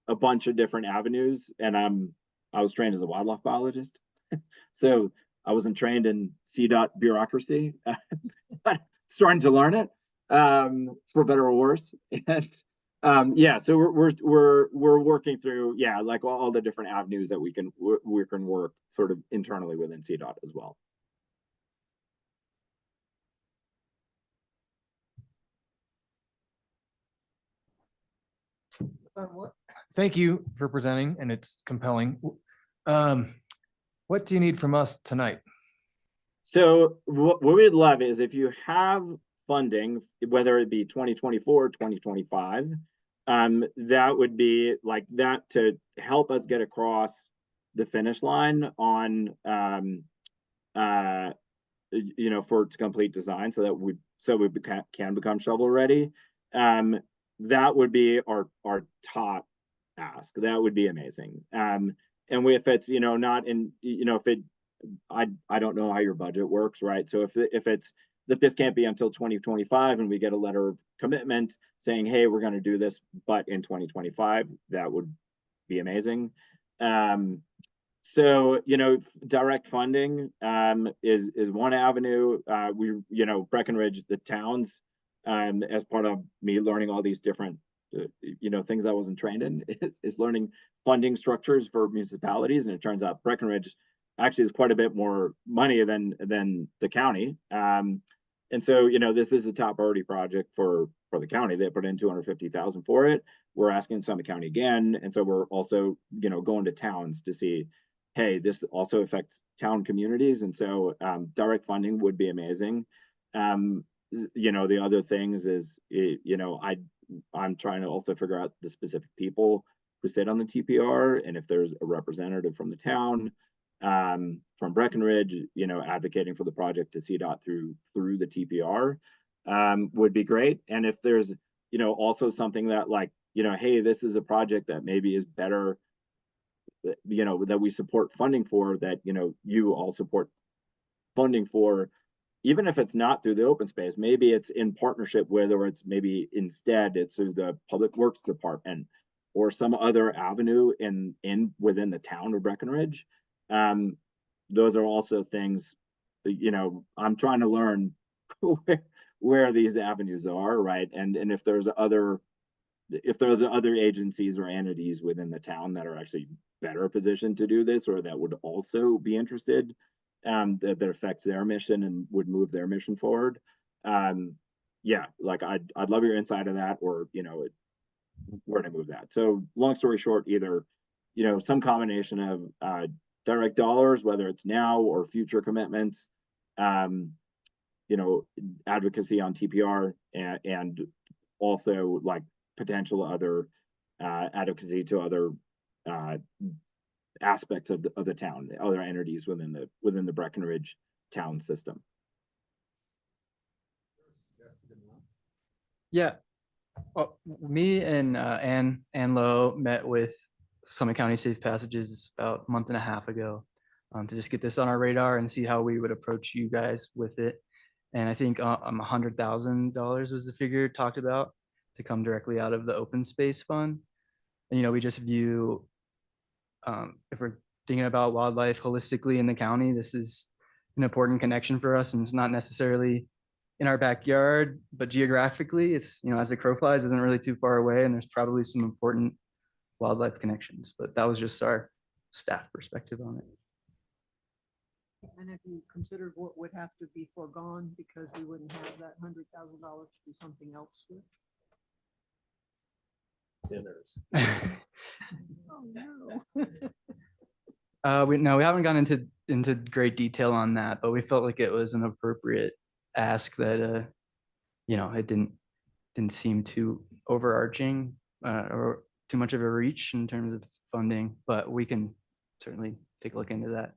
a bunch of different avenues, and I was trained as a wildlife biologist. So I wasn't trained in CDOT bureaucracy, but starting to learn it, for better or worse. And yeah, so we're working through, yeah, like all the different avenues that we can work sort of internally within CDOT as well. Thank you for presenting, and it's compelling. What do you need from us tonight? So what we'd love is if you have funding, whether it be 2024 or 2025, that would be like that to help us get across the finish line on for to complete design, so that we can become shovel ready. That would be our top ask. That would be amazing. And if it's not in if it I don't know how your budget works, right? So if it's that this can't be until 2025 and we get a letter of commitment saying, hey, we're going to do this, but in 2025, that would be amazing. So, direct funding is one avenue. Breckenridge, the towns as part of me learning all these different, things I wasn't trained in, is learning funding structures for municipalities. And it turns out Breckenridge actually is quite a bit more money than the county. And so, this is a top priority project for the county. They put in 250,000 for it. We're asking Summit County again. And so we're also, going to towns to see, hey, this also affects town communities. And so direct funding would be amazing. The other things is, I'm trying to also figure out the specific people who sit on the TPR, and if there's a representative from the town, from Breckenridge, advocating for the project to CDOT through the TPR, would be great. And if there's, also something that like, hey, this is a project that maybe is better, that we support funding for, that, you all support funding for, even if it's not through the open space, maybe it's in partnership, whether it's maybe instead it's through the public works department or some other avenue within the town of Breckenridge. Those are also things, I'm trying to learn where these avenues are, right? And if there's other agencies or entities within the town that are actually better positioned to do this, or that would also be interested, that affects their mission and would move their mission forward. Yeah, like I'd love your insight of that, or, where to move that. So long story short, either, some combination of direct dollars, whether it's now or future commitments, advocacy on TPR, and also like potential other advocacy to other aspects of the town, other entities within the Breckenridge town system. Yeah. Well, me and Ann Lowe met with Summit County Safe Passages about a month and a half ago, to just get this on our radar and see how we would approach you guys with it. And I think $100,000 was the figure talked about to come directly out of the open space fund. And we just view, if we're thinking about wildlife holistically in the county, this is an important connection for us, and it's not necessarily in our backyard, but geographically, it's, as the crow flies, isn't really too far away, and there's probably some important wildlife connections. But that was just our staff perspective on it. And have you considered what would have to be foregone because we wouldn't have that $100,000 to do something else with? Dinners. Oh, no. We haven't gone into great detail on that, but we felt like it was an appropriate ask that it didn't seem too overarching or too much of a reach in terms of funding, but we can certainly take a look into that.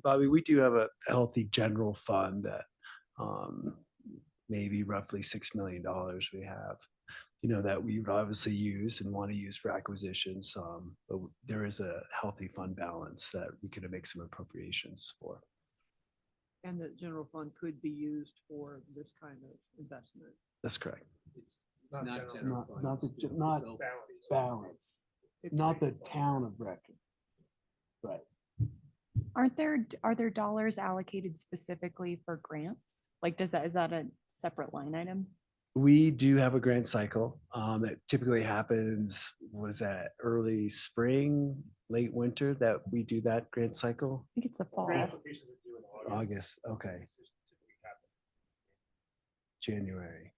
Bobby, we do have a healthy general fund that maybe roughly $6 million we have, that we would obviously use and want to use for acquisitions. But there is a healthy fund balance that we could make some appropriations for. And the general fund could be used for this kind of investment. That's correct. It's not general fund, it's not open space. balance, not the town of Brecken. Right. Are there dollars allocated specifically for grants? Like, is that a separate line item? We do have a grant cycle that typically happens, early spring, late winter, that we do that grant cycle? I think it's the fall. August, okay. January.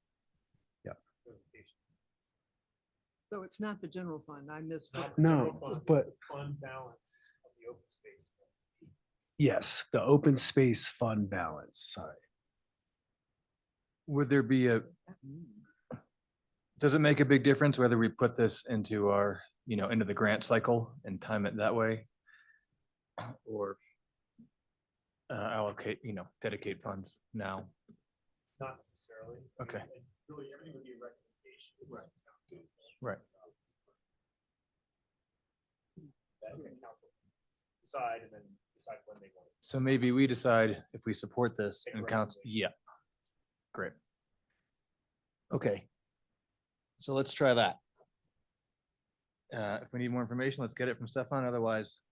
So it's not the general fund. I missed. No, but Fund balance of the open space. Yes, the open space fund balance, sorry. Would there be does it make a big difference whether we put this into our, into the grant cycle and time it that way? Or allocate, dedicate funds now? Not necessarily. Okay. And really, everything would be a recommendation. Right. Right. That can council decide and then decide when they want it. So maybe we decide if we support this Take a and count. Yeah. Great. Okay. So let's try that. If we need more information, let's get it from Stefan. Otherwise,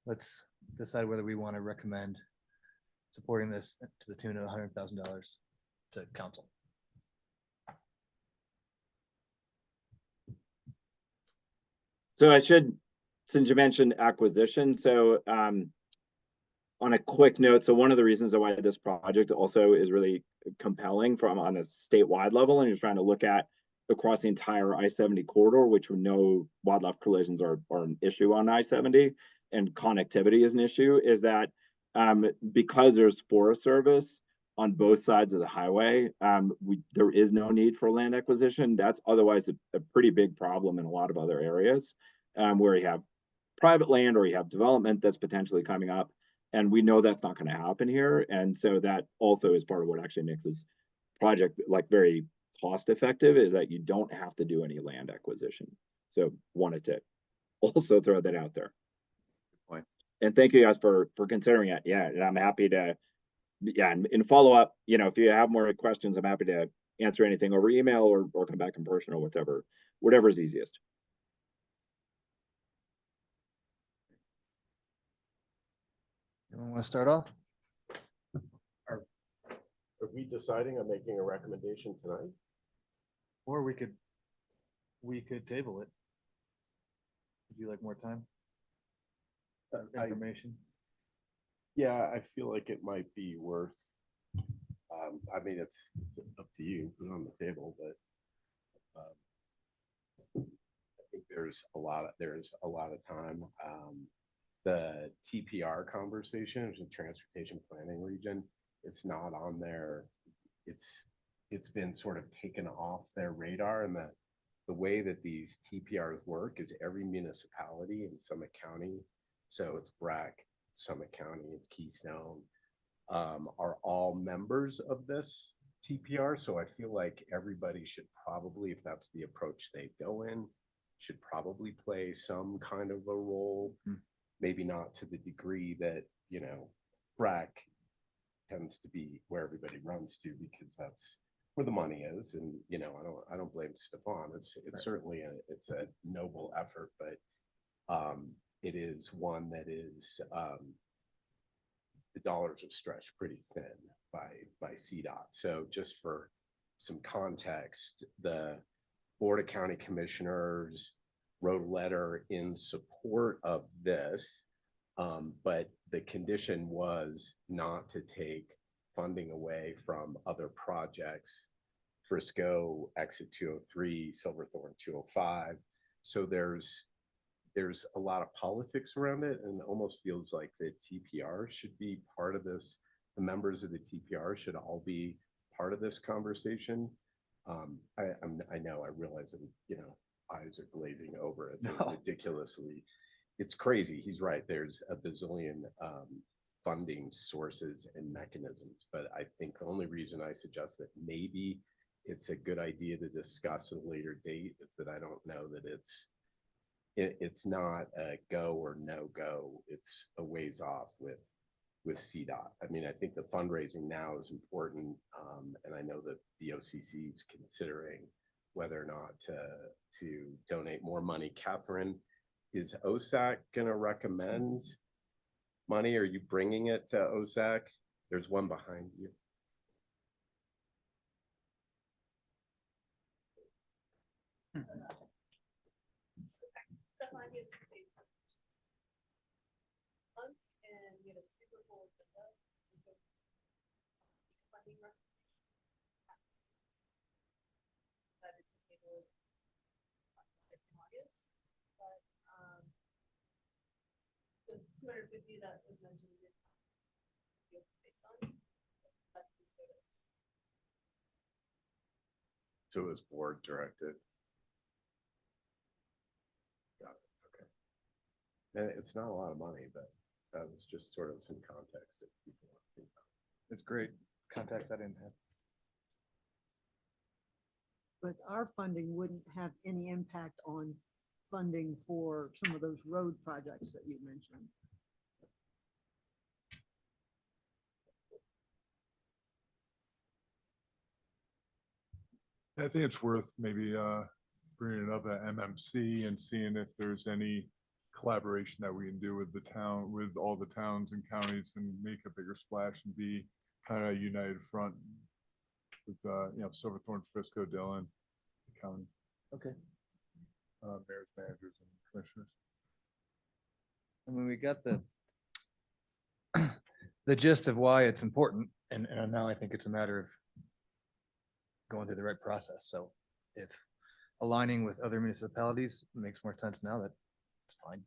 let's decide whether we want to recommend supporting this to the tune of $100,000 to council. So I should, since you mentioned acquisition, so on a quick note, so one of the reasons why this project also is really compelling from on a statewide level, and you're trying to look at across the entire I-70 corridor, which we know wildlife collisions are an issue on I-70, and connectivity is an issue, is that because there's Forest Service on both sides of the highway, there is no need for land acquisition. That's otherwise a pretty big problem in a lot of other areas where you have private land or you have development that's potentially coming up. And we know that's not going to happen here. And so that also is part of what actually makes this project like very cost effective, is that you don't have to do any land acquisition. So wanted to also throw that out there. Good point. And thank you guys for considering it. Yeah, and I'm happy to, yeah, and in follow up, you know, if you have more questions, I'm happy to answer anything over email or come back in person or whatever is easiest. Anyone want to start off? Are we deciding on making a recommendation tonight? Or we could table it. Would you like more time? Information? Yeah, I feel like it might be worth, I mean, it's up to you, put it on the table, but I think there's a lot of time. The TPR conversation, which is transportation planning region, it's not on there. It's been sort of taken off their radar, and the way that these TPRs work is every municipality in Summit County, so it's Breck, Summit County, and Keystone, are all members of this TPR. So I feel like everybody should probably, if that's the approach they go in, should probably play some kind of a role. Maybe not to the degree that, you know, Breck tends to be where everybody runs to, because that's where the money is. And, you know, I don't blame Stefan. It's right. Certainly it's a noble effort, but it is one that is the dollars are stretched pretty thin by CDOT. So just for some context, the Board of County Commissioners wrote a letter in support of this, but the condition was not to take funding away from other projects, Frisco, Exit 203, Silverthorne 205. So there's a lot of politics around it, and it almost feels like the TPR should be part of this. The members of the TPR should all be part of this conversation. I know, I realize, you know, eyes are glazing over. It's ridiculously, it's crazy. He's right. There's a bazillion funding sources and mechanisms, but I think the only reason I suggest that maybe it's a good idea to discuss at a later date is that I don't know that it's not a go or no go. It's a ways off with CDOT. I mean, I think the fundraising now is important, and I know that the OCC is considering whether or not to donate more money. Catherine, is OSAC going to recommend money? Are you bringing it to OSAC? There's one behind you. This 250 that was mentioned based on. So it was board directed. Got it. Okay. And it's not a lot of money, but that was just sort of some context that people want to think about. It's great context I didn't have. But our funding wouldn't have any impact on funding for some of those road projects that you mentioned. I think it's worth maybe bringing it up at MMC and seeing if there's any collaboration that we can do with the town, with all the towns and counties, and make a bigger splash and be kind of a united front. with, Silverthorne, Frisco, Dillon, county, Okay. mayors, managers, and commissioners. I mean, we got the gist of why it's important, and now I think it's a matter of going through the right process. So if aligning with other municipalities makes more sense now, that's fine.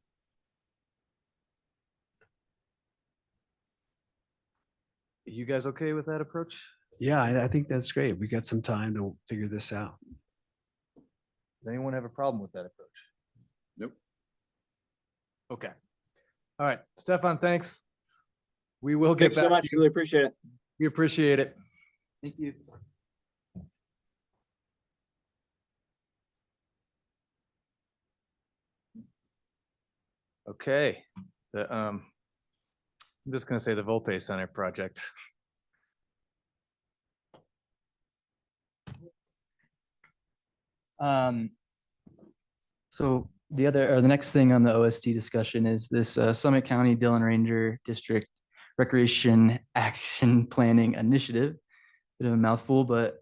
You guys okay with that approach? Yeah, I think that's great. We got some time to figure this out. Does anyone have a problem with that approach? Nope. Okay. All right, Stefan, thanks. We will get Thanks so back much. to you. Really appreciate it. We appreciate it. Thank you. Okay, I'm just gonna say the Volpe Center project. So the next thing on the OSD discussion is this Summit County Dillon Ranger District Recreation Action Planning Initiative. Bit of a mouthful, but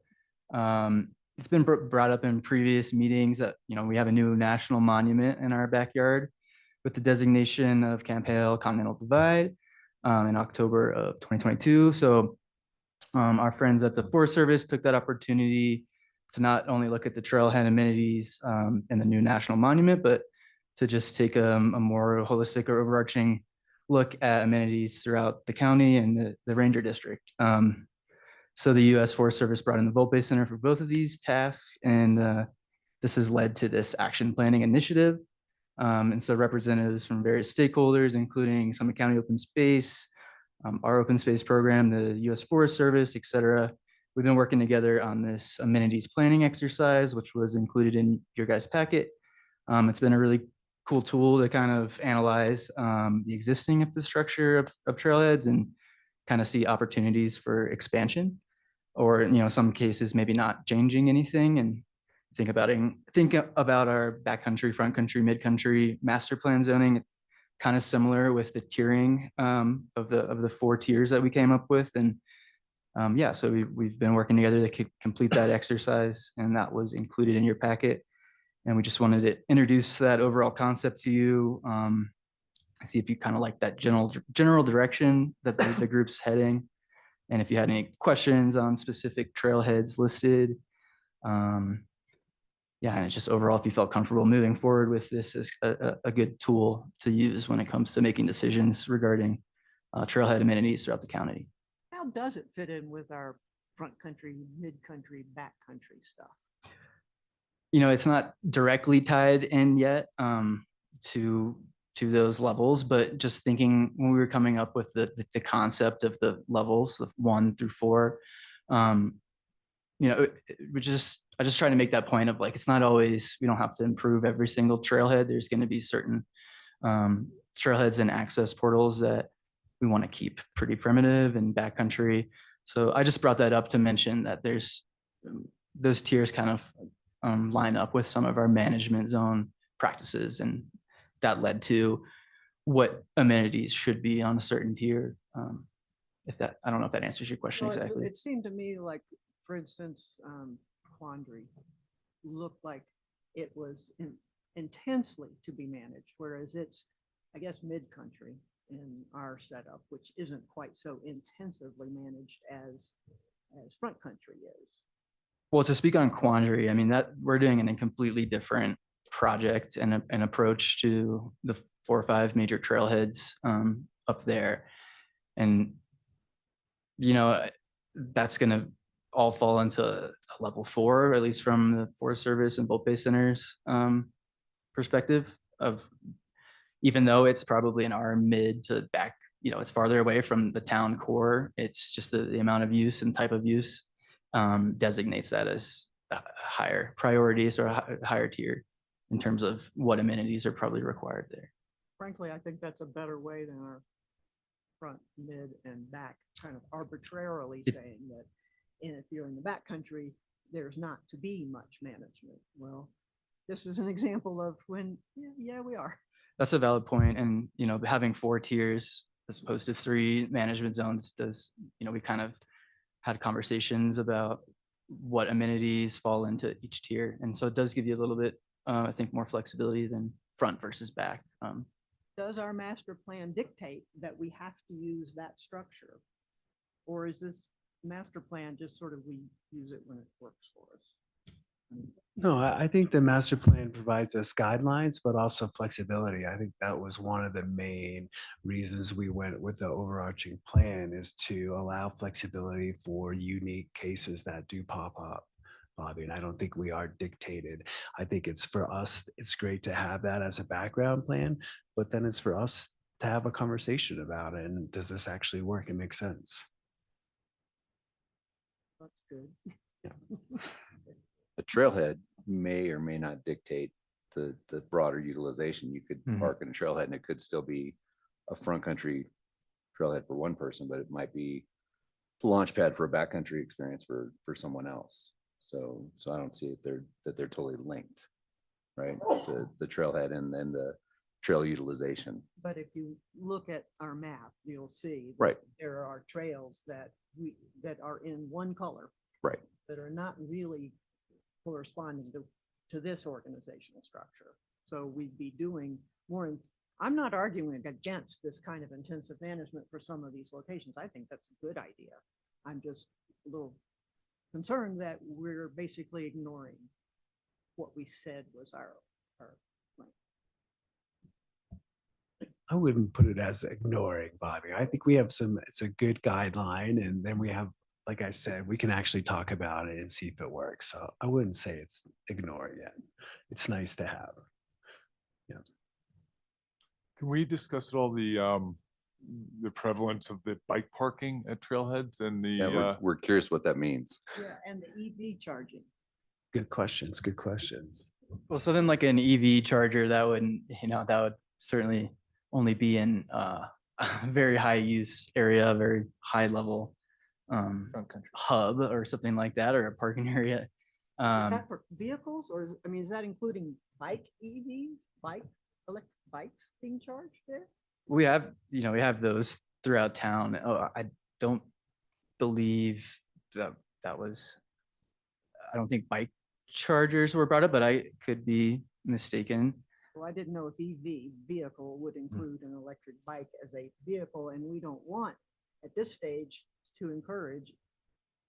it's been brought up in previous meetings that, we have a new national monument in our backyard with the designation of Camp Hale Continental Divide in October of 2022. So our friends at the Forest Service took that opportunity to not only look at the trailhead amenities and the new national monument, but to just take a more holistic or overarching look at amenities throughout the county and the Ranger District. So the U.S. Forest Service brought in the Volpe Center for both of these tasks, and this has led to this action planning initiative. And so representatives from various stakeholders, including Summit County Open Space, our open space program, the U.S. Forest Service, et cetera. We've been working together on this amenities planning exercise, which was included in your guys' packet. It's been a really cool tool to kind of analyze the existing infrastructure of trailheads and kind of see opportunities for expansion, or some cases maybe not changing anything, and think about our backcountry, front country, mid country master plan zoning. Kind of similar with the tiering of the 4 tiers that we came up with, and yeah, so we've been working together to complete that exercise, and that was included in your packet. And we just wanted to introduce that overall concept to you. See if you kind of like that general direction that the group's heading, and if you had any questions on specific trailheads listed. Yeah, and it's just overall, if you felt comfortable moving forward with this as a good tool to use when it comes to making decisions regarding trailhead amenities throughout the county. How does it fit in with our front country, mid country, back country stuff? It's not directly tied in yet to those levels, but just thinking when we were coming up with the concept of the levels of 1 through 4, I just try to make that point of like, it's not always, we don't have to improve every single trailhead. There's going to be certain trailheads and access portals that we want to keep pretty primitive and backcountry. So I just brought that up to mention that there's those tiers kind of line up with some of our management zone practices, and that led to what amenities should be on a certain tier. I don't know if that answers your question Well, exactly. It seemed to me like, for instance, Quandary looked like it was intensely to be managed, whereas it's, I guess, mid-country in our setup, which isn't quite so intensively managed as front country is. Well, to speak on Quandary, I mean, that we're doing a completely different project and an approach to the 4 or 5 major trailheads up there. And, that's going to all fall into a level 4, at least from the Forest Service and Volpe Center's perspective of, even though it's probably in our mid to back, it's farther away from the town core. It's just the amount of use and type of use designates that as higher priorities or a higher tier in terms of what amenities are probably required there. Frankly, I think that's a better way than our front, mid, and back kind of arbitrarily saying that if you're in the back country, there's not to be much management. Well, this is an example of when, yeah, we are. That's a valid point. And, having 4 tiers as opposed to 3 management zones does, we kind of had conversations about what amenities fall into each tier. And so it does give you a little bit, I think, more flexibility than front versus back. Does our master plan dictate that we have to use that structure? Or is this master plan just sort of we use it when it works for us? No, I think the master plan provides us guidelines, but also flexibility. I think that was one of the main reasons we went with the overarching plan, is to allow flexibility for unique cases that do pop up, Bobby. And I don't think we are dictated. I think it's for us, it's great to have that as a background plan, but then it's for us to have a conversation about it. And does this actually work and make sense? That's good. The trailhead may or may not dictate the broader utilization. You could Mhm. park in a trailhead and it could still be a front country trailhead for one person, but it might be the launch pad for a backcountry experience for someone else. So I don't see it that they're totally linked, right? The trailhead and then the trail utilization. But if you look at our map, you'll see that Right. there are trails that that are in one color Right. that are not really corresponding to this organizational structure. So we'd be doing more. I'm not arguing against this kind of intensive management for some of these locations. I think that's a good idea. I'm just a little concerned that we're basically ignoring what we said was our plan. I wouldn't put it as ignoring, Bobby. I think we have it's a good guideline, and then we have, like I said, we can actually talk about it and see if it works. So I wouldn't say it's ignoring yet. It's nice to have. Yeah. Can we discuss at all the prevalence of the bike parking at trailheads and the, Yeah, we're curious what that means. Yeah, and the EV charging. Good questions. Good questions. Well, so then like an EV charger, that wouldn't, that would certainly only be in a very high use area, very high level Front country. hub or something like that, or a parking area. Is that for vehicles, or is that including bike EVs, electric bikes being charged there? We have, we have those throughout town. Oh, I don't believe that was, I don't think bike chargers were brought up, but I could be mistaken. Well, I didn't know if EV vehicle would include an electric bike as a vehicle, and we don't want at this stage to encourage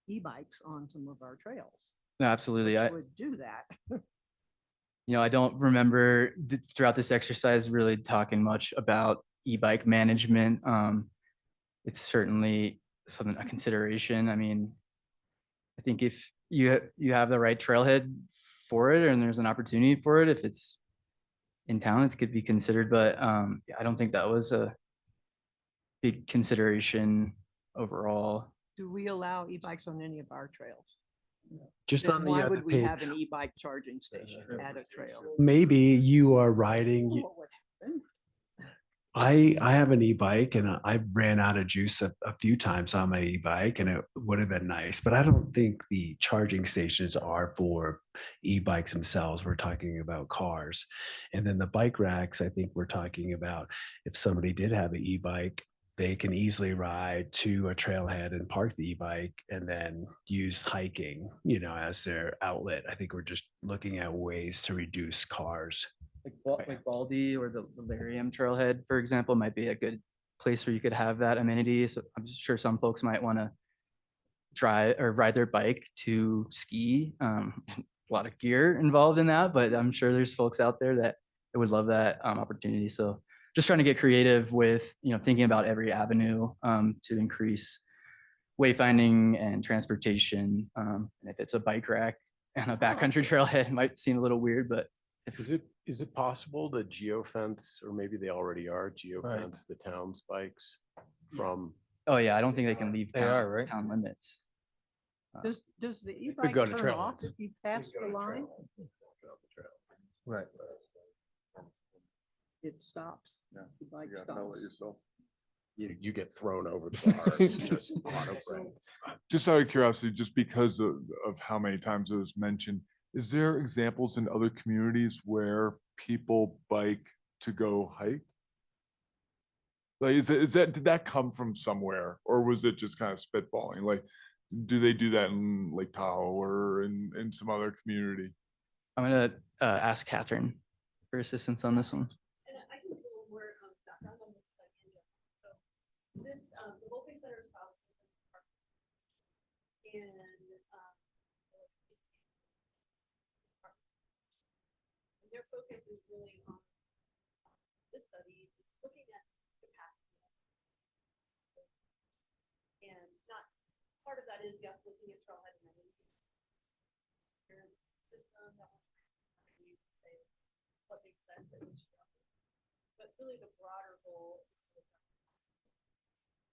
e-bikes on some of our trails. No, absolutely. Which would do that. I don't remember throughout this exercise really talking much about e-bike management. It's certainly something, a consideration. I mean, I think if you have the right trailhead for it and there's an opportunity for it, if it's in town, it could be considered. But I don't think that was a big consideration overall. Do we allow e-bikes on any of our trails? Just Then on the why other would we page, have an e-bike charging station at a trail? maybe you are riding. What would happen? I have an e-bike, and I ran out of juice a few times on my e-bike, and it would have been nice, but I don't think the charging stations are for e-bikes themselves. We're talking about cars. And then the bike racks, I think we're talking about if somebody did have an e-bike, they can easily ride to a trailhead and park the e-bike and then use hiking, as their outlet. I think we're just looking at ways to reduce cars. Like Baldy or the Lariam Trailhead, for example, might be a good place where you could have that amenity. So I'm sure some folks might want to try or ride their bike to ski. A lot of gear involved in that, but I'm sure there's folks out there that would love that opportunity. So just trying to get creative with, thinking about every avenue to increase wayfinding and transportation. And if it's a bike rack and a backcountry trailhead, it might seem a little weird, but Is it possible to geofence, or maybe they already are, geofence the town's bikes from? oh yeah, I don't think they can leave They town, are, right? town limits. Does the e-bike go to turn trail off lines. if you pass the line? Right. It stops. The bike you gotta know it stops. yourself. You get thrown over the bars, just auto brake. Just out of curiosity, just because of how many times it was mentioned, is there examples in other communities where people bike to go hike? Like, did that come from somewhere, or was it just kind of spitballing? Like, do they do that in Lake Tahoe or in some other community? I'm gonna ask Catherine for assistance on this one. And I can give a little more background on this study in general. So this, the Volpe Center is housed in the park. And their focus is really on this study, is looking at capacity. And not, part of that is, yes, looking at trailhead amenities. System that you say what makes sense at which level. But really the broader goal is to look at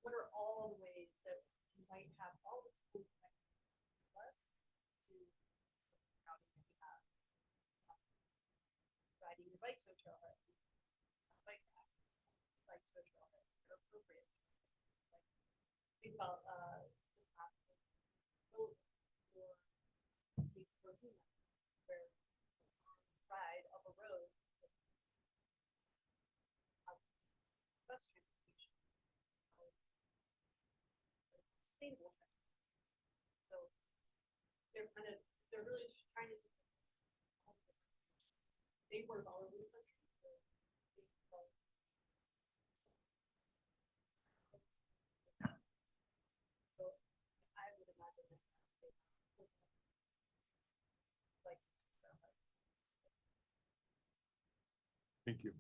what are all the ways that you might have all the tools that help us to how do you have riding your bike to a trailhead, bike path, bike to a trailhead, are appropriate. Like, think about the path for these protein where ride up a road bus transportation, sustainable transportation. So they're really just trying to they work all over the country. So I would imagine that like Thank you.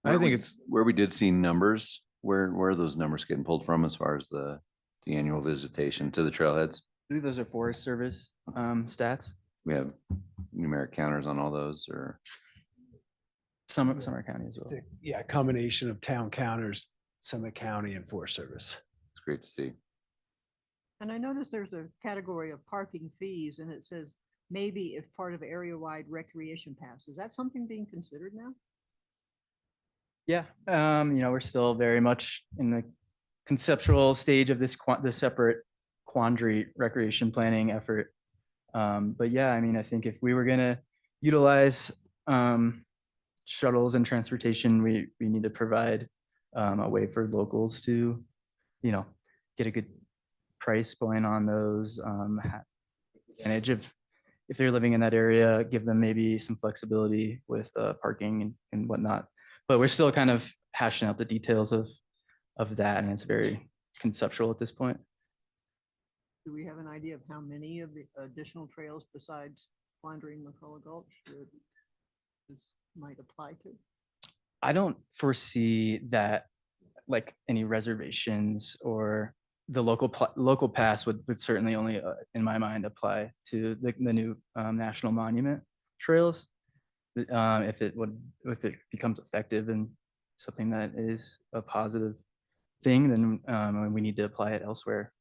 I think it's, Where we did see numbers, where are those numbers getting pulled from as far as the annual visitation to the trailheads? I believe those are Forest Service stats. We have numeric counters on all those, or Summer County as It's well. a combination of town counters, Summit County and Forest Service. it's great to see. And I noticed there's a category of parking fees and it says maybe if part of area-wide recreation pass. Is that something being considered now? Yeah, we're still very much in the conceptual stage of this separate quandary recreation planning effort. But yeah, I mean, I think if we were gonna utilize shuttles and transportation, we need to provide a way for locals to, get a good price point on those. Advantage of if they're living in that area, give them maybe some flexibility with parking and whatnot. But we're still kind of hashing out the details of that, and it's very conceptual at this point. Do we have an idea of how many of the additional trails besides wandering McCullough Gulch that this might apply to? I don't foresee that like any reservations or the local pass would certainly only, in my mind, apply to the new national monument trails. If it becomes effective and something that is a positive thing, then we need to apply it elsewhere.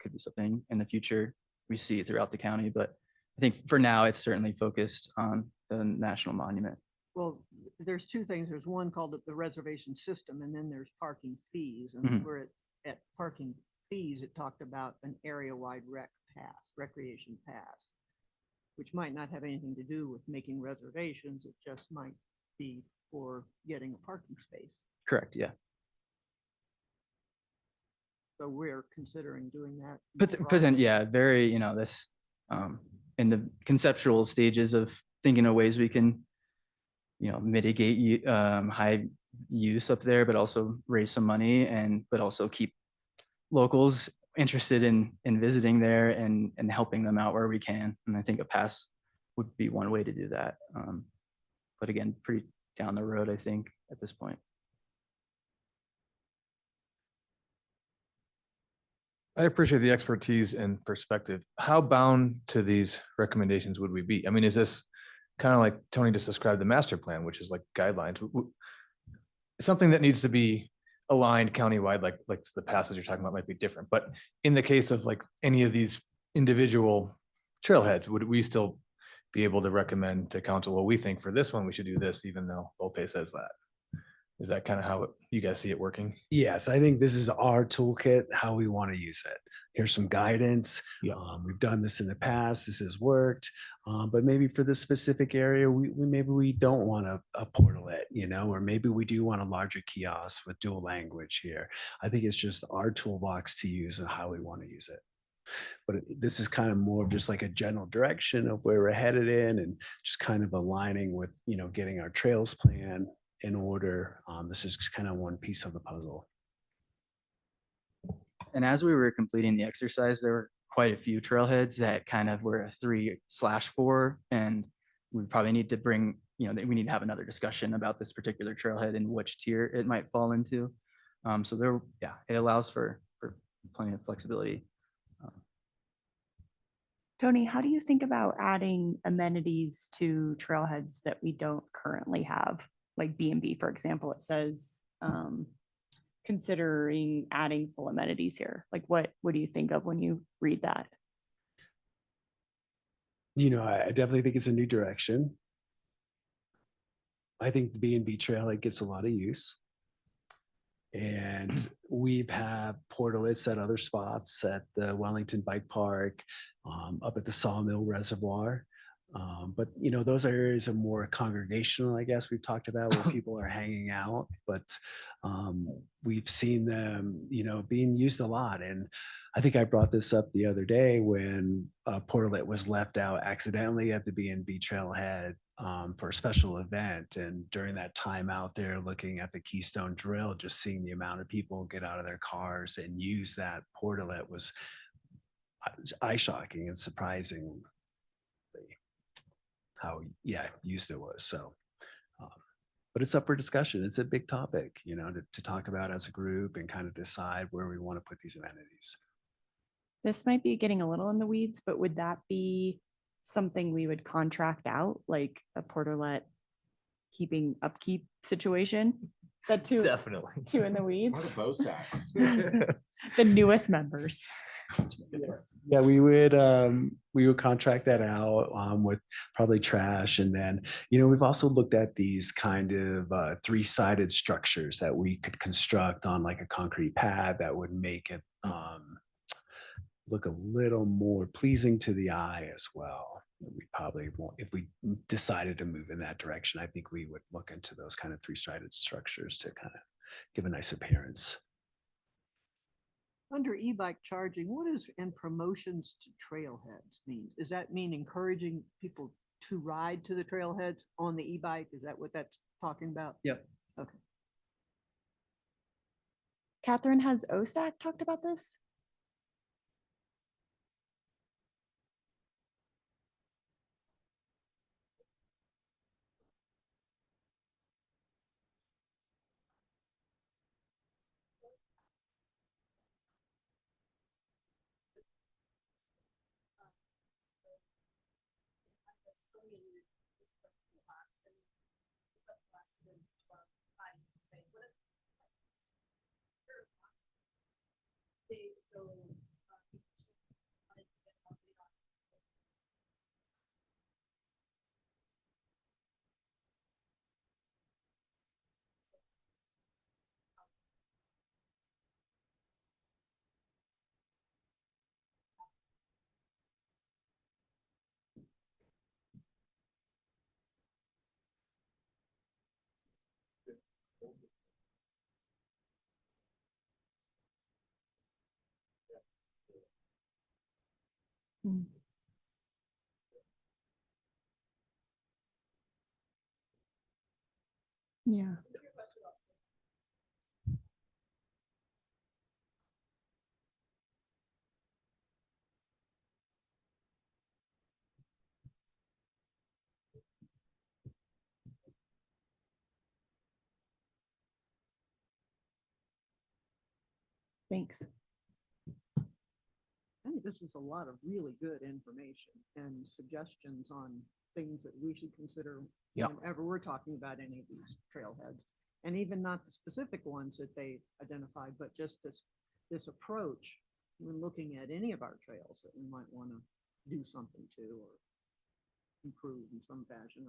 Could be something in the future we see it throughout the county, but I think for now it's certainly focused on the national monument. Well, there's two things. There's one called the reservation system, and then there's parking fees. And Mhm. we're at parking fees, it talked about an area-wide recreation pass, which might not have anything to do with making reservations. It just might be for getting a parking space. Correct. Yeah. So we're considering doing that. more broadly. Present. Yeah. Very. This in the conceptual stages of thinking of ways we can, mitigate high use up there, but also raise some money but also keep locals interested in visiting there and helping them out where we can. And I think a pass would be one way to do that. But again, pretty down the road, I think, at this point. I appreciate the expertise and perspective. How bound to these recommendations would we be? I mean, is this kind of like Tony just described the master plan, which is like guidelines, something that needs to be aligned countywide, like the passage you're talking about might be different. But in the case of like any of these individual trailheads, would we still be able to recommend to council, well, we think for this one, we should do this, even though Volpe says that? Is that kind of how you guys see it working? Yes, I think this is our toolkit, how we want to use it. Here's some guidance. Yeah. We've done this in the past. This has worked. But maybe for this specific area, maybe we don't want a portalet, or maybe we do want a larger kiosk with dual language here. I think it's just our toolbox to use and how we want to use it. But this is kind of more of just like a general direction of where we're headed in, and just kind of aligning with, getting our trails plan in order. This is kind of one piece of the puzzle. And as we were completing the exercise, there were quite a few trailheads that kind of were a 3/4, and we probably need to bring, that we need to have another discussion about this particular trailhead and which tier it might fall into. So there, yeah, it allows for plenty of flexibility. Tony, how do you think about adding amenities to trailheads that we don't currently have? Like B&B, for example, it says considering adding full amenities here. Like what do you think of when you read that? I definitely think it's a new direction. I think the B&B trailhead gets a lot of use. And we've had portalets at other spots at the Wellington Bike Park, up at the Sawmill Reservoir. But those areas are more congregational, I guess we've talked about, where people are hanging out. But we've seen them, being used a lot. And I think I brought this up the other day when a portalet was left out accidentally at the B&B trailhead for a special event. And during that time out there looking at the Keystone Drill, just seeing the amount of people get out of their cars and use that portalet was eye-shocking and surprising how used it was. So but it's up for discussion. It's a big topic, to talk about as a group and kind of decide where we want to put these amenities. This might be getting a little in the weeds, but would that be something we would contract out, like a portalet upkeep situation? Is that too in the weeds? What are bow sacks? The newest members. Yeah, we would contract that out with probably trash. And then, we've also looked at these kind of 3-sided structures that we could construct on like a concrete pad that would make it look a little more pleasing to the eye as well. We probably won't, if we decided to move in that direction, I think we would look into those kind of 3-sided structures to kind of give a nice appearance. Under e-bike charging, what is in promotions to trailheads mean? Does that mean encouraging people to ride to the trailheads on the e-bike? Is that what that's talking about? Yep. Okay. Catherine, has OSAC talked about this? Mm. Yeah. Thanks. I think this is a lot of really good information and suggestions on things that we should consider Yeah. whenever we're talking about any of these trailheads. And even not the specific ones that they identified, but just this approach when looking at any of our trails that we might want to do something to or improve in some fashion.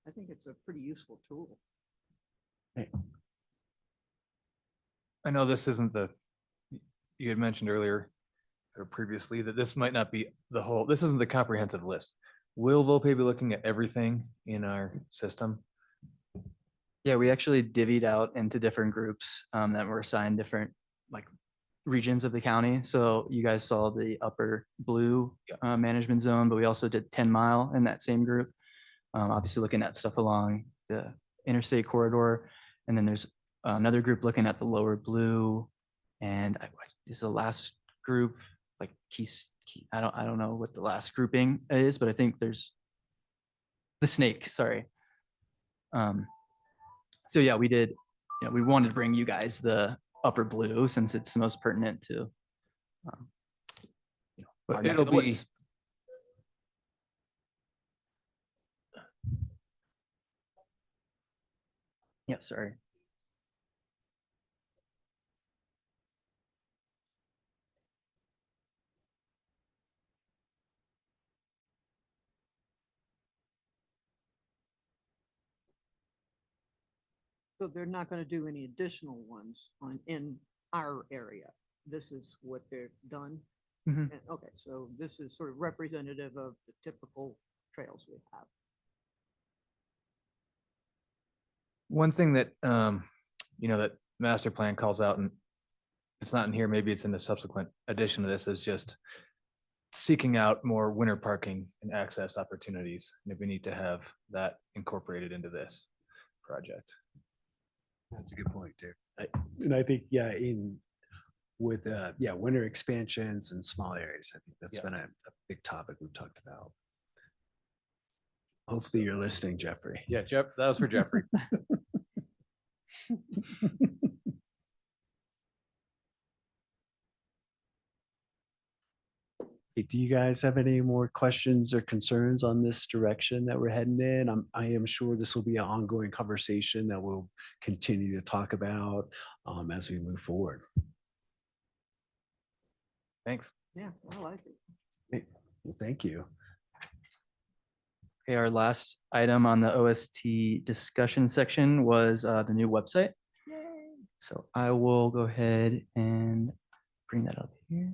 I think it's a pretty useful tool. I know this isn't you had mentioned earlier or previously that this might not be this isn't the comprehensive list. Will Volpe be looking at everything in our system? Yeah, we actually divvied out into different groups that were assigned different like regions of the county. So you guys saw the upper blue management zone, but we also did 10 Mile in that same group. Obviously looking at stuff along the interstate corridor. And then there's another group looking at the lower blue. And is the last group like I don't know what the last grouping is, but I think there's the snake, sorry. So yeah, we did, we wanted to bring you guys the upper blue since it's the most pertinent to our But neck of it'll the be, woods. Yeah, sorry. So they're not gonna do any additional ones in our area. This is what they've done. Mhm. And- Okay, so this is sort of representative of the typical trails we have. one thing that, that master plan calls out, and it's not in here, maybe it's in the subsequent addition to this, is just seeking out more winter parking and access opportunities. And if we need to have that incorporated into this project. That's a good point too. And I think, yeah, with winter expansions and small areas, I think that's Yeah. been a big topic we've talked about. Hopefully you're listening, Jeffrey. Yeah, Jeff, that was for Jeffrey. Hey, do you guys have any more questions or concerns on this direction that we're heading in? I am sure this will be an ongoing conversation that we'll continue to talk about as we move forward. Thanks. Yeah, I like it. Hey, well, thank you. Okay, our last item on the OST discussion section was the new website. So I will go ahead and bring that up here.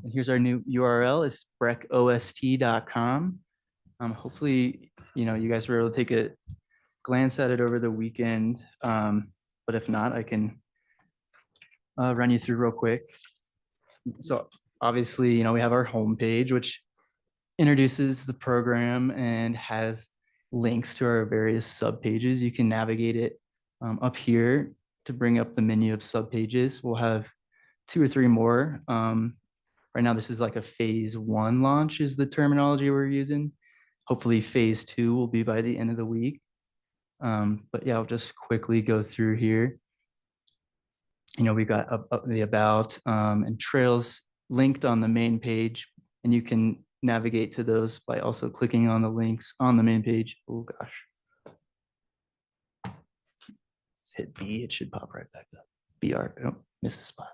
And here's our new URL, it's breckost.com. Hopefully, you guys were able to take a glance at it over the weekend. But if not, I can run you through real quick. So obviously, we have our homepage, which introduces the program and has links to our various subpages. You can navigate it up here to bring up the menu of subpages. We'll have 2 or 3 more. Right now, this is like a phase 1 launch is the terminology we're using. Hopefully phase 2 will be by the end of the week. But yeah, I'll just quickly go through here. We've got the about and trails linked on the main page, and you can navigate to those by also clicking on the links on the main page. Oh gosh. Just hit B, it should pop right back up. BR, oh, missed the spot.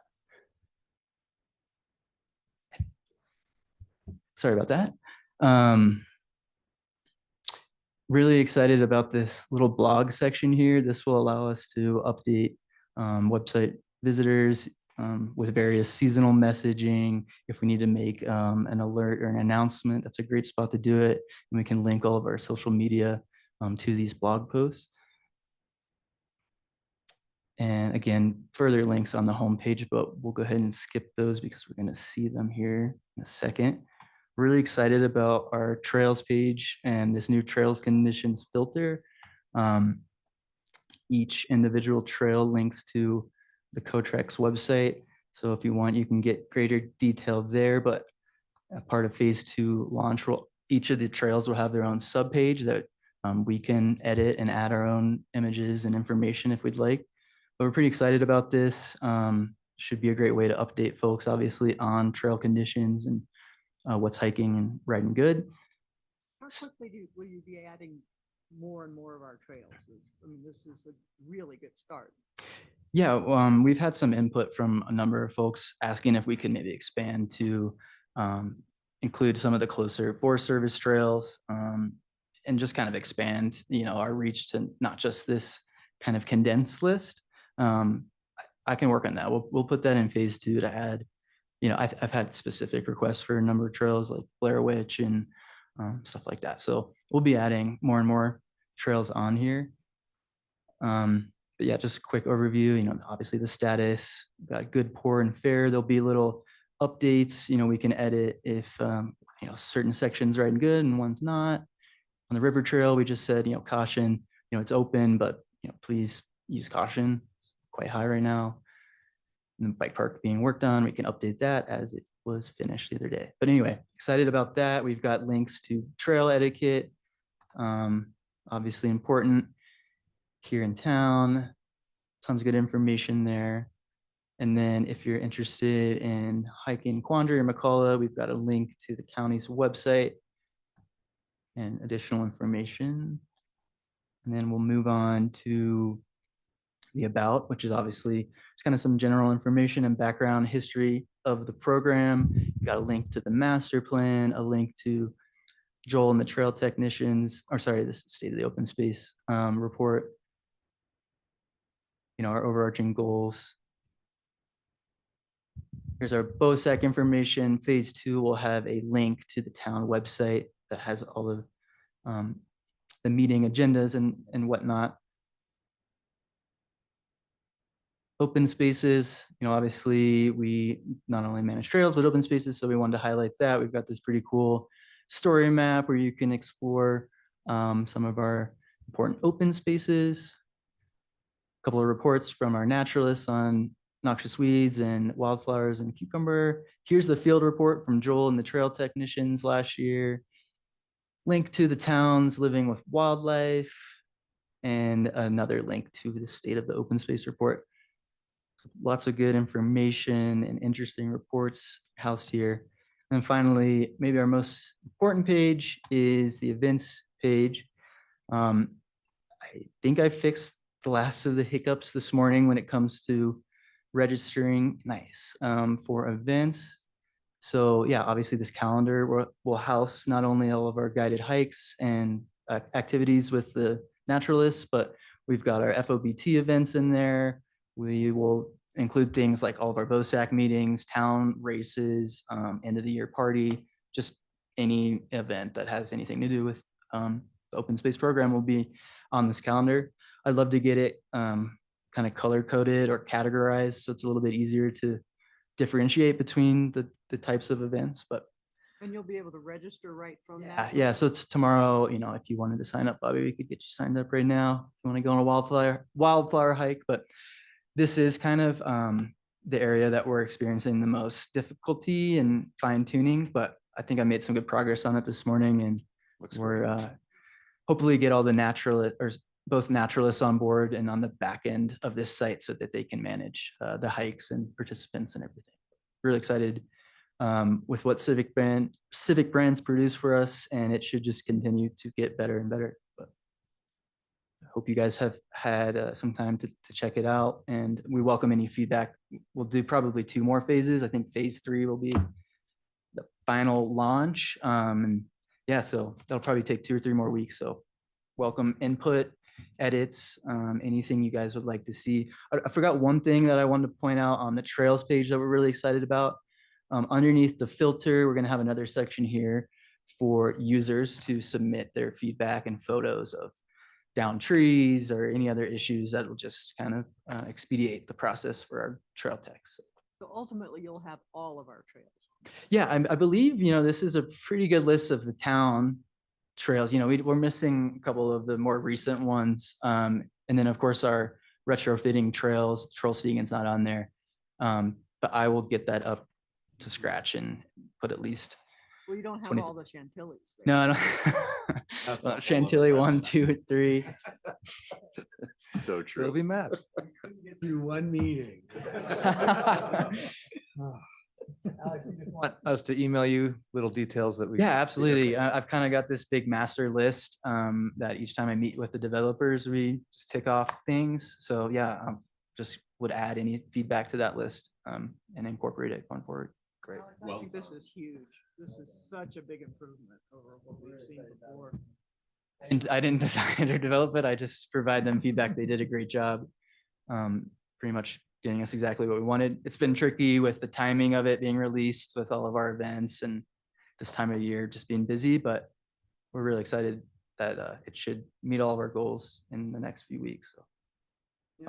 Sorry about that. Really excited about this little blog section here. This will allow us to update website visitors with various seasonal messaging. If we need to make an alert or an announcement, that's a great spot to do it. And we can link all of our social media to these blog posts. And again, further links on the homepage, but we'll go ahead and skip those because we're going to see them here in a second. Really excited about our trails page and this new trails conditions filter. Each individual trail links to the Cotrex website. So if you want, you can get greater detail there, but a part of phase 2 launch, each of the trails will have their own subpage that we can edit and add our own images and information if we'd like. But we're pretty excited about this. Should be a great way to update folks, obviously, on trail conditions and what's hiking and riding good. How quickly will you be adding more and more of our trails? I mean, this is a really good start. Yeah, we've had some input from a number of folks asking if we could maybe expand to include some of the closer Forest Service trails. and just kind of expand, our reach to not just this kind of condensed list. I can work on that. We'll put that in phase 2 to add, I've had specific requests for a number of trails like Blair Witch and stuff like that. So we'll be adding more and more trails on here. But yeah, just a quick overview, obviously the status, got good, poor, and fair. There'll be little updates, we can edit if, certain sections riding good and one's not. On the river trail, we just said, caution, it's open, but, please use caution. It's quite high right now. And the bike park being worked on, we can update that as it was finished the other day. But anyway, excited about that. We've got links to trail etiquette, obviously important here in town. Tons of good information there. And then if you're interested in hiking Quandary or McCullough, we've got a link to the county's website and additional information. And then we'll move on to the about, which is obviously it's kind of some general information and background history of the program. You've got a link to the master plan, a link to Joel and the trail technicians, or sorry, this state of the open space report. Our overarching goals. Here's our BOSAC information. Phase 2 will have a link to the town website that has all of the meeting agendas and whatnot. Open spaces, obviously we not only manage trails, but open spaces. So we wanted to highlight that. We've got this pretty cool story map where you can explore some of our important open spaces. A couple of reports from our naturalists on noxious weeds and wildflowers and cucumber. Here's the field report from Joel and the trail technicians last year. Link to the towns living with wildlife and another link to the state of the open space report. Lots of good information and interesting reports housed here. And finally, maybe our most important page is the events page. I think I fixed the last of the hiccups this morning when it comes to registering for events. So yeah, obviously this calendar will house not only all of our guided hikes and activities with the naturalists, but we've got our FOBT events in there. We will include things like all of our BOSAC meetings, town races, end of the year party, just any event that has anything to do with the open space program will be on this calendar. I'd love to get it kind of color coded or categorized so it's a little bit easier to differentiate between the types of events. But And you'll be able to register right from that? yeah, so it's tomorrow. If you wanted to sign up, Bobby, we could get you signed up right now if you want to go on a wildflower hike. But this is kind of the area that we're experiencing the most difficulty and fine tuning. But I think I made some good progress on it this morning, and we're hopefully get all the both naturalists on board and on the back end of this site so that they can manage the hikes and participants and everything. Really excited with what Civic Brands produce for us, and it should just continue to get better and better. But I hope you guys have had some time to check it out, and we welcome any feedback. We'll do probably 2 more phases. I think phase 3 will be the final launch. And yeah, so that'll probably take 2 or 3 more weeks. So welcome input, edits, anything you guys would like to see. I forgot one thing that I wanted to point out on the trails page that we're really excited about. Underneath the filter, we're going to have another section here for users to submit their feedback and photos of down trees or any other issues that will just kind of expedite the process for our trail techs. So ultimately, you'll have all of our trails. Yeah, I believe, this is a pretty good list of the town trails. We're missing a couple of the more recent ones. And then of course our retrofitting trails, Troll Stegan's not on there. But I will get that up to scratch and put at least. Well, you don't have 20 all the Chantilly's. No. That's Well, a whole Chantilly other 1, website. 2, 3. So There'll true. be maps. Get through one meeting. Alex, you just want us to email you little details that we. Yeah, absolutely. I've kind of got this big master list that each time I meet with the developers, we just tick off things. So yeah, just would add any feedback to that list and incorporate it going forward. Great. I think this is huge. This is such a big improvement over what we've seen before. And I didn't design it or develop it. I just provide them feedback. They did a great job. Pretty much getting us exactly what we wanted. It's been tricky with the timing of it being released with all of our events and this time of year just being busy, but we're really excited that it should meet all of our goals in the next few weeks. So.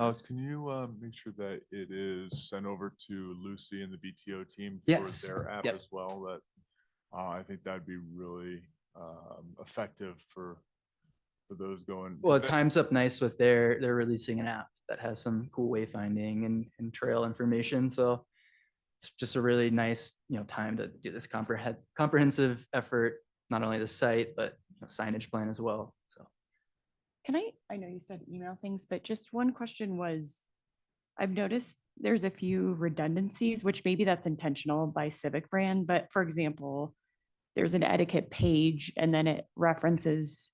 Alex, can you make sure that it is sent over to Lucy and the BTO team for Yes. their app Yep. as well? That I think that'd be really effective for those going. Well, 'cause it that- times up nice with they're releasing an app that has some cool wayfinding and trail information. So it's just a really nice, time to do this comprehensive effort, not only the site, but signage plan as well. So. Can I know you said email things, but just one question was, I've noticed there's a few redundancies, which maybe that's intentional by Civic Brand, but for example, there's an etiquette page and then it references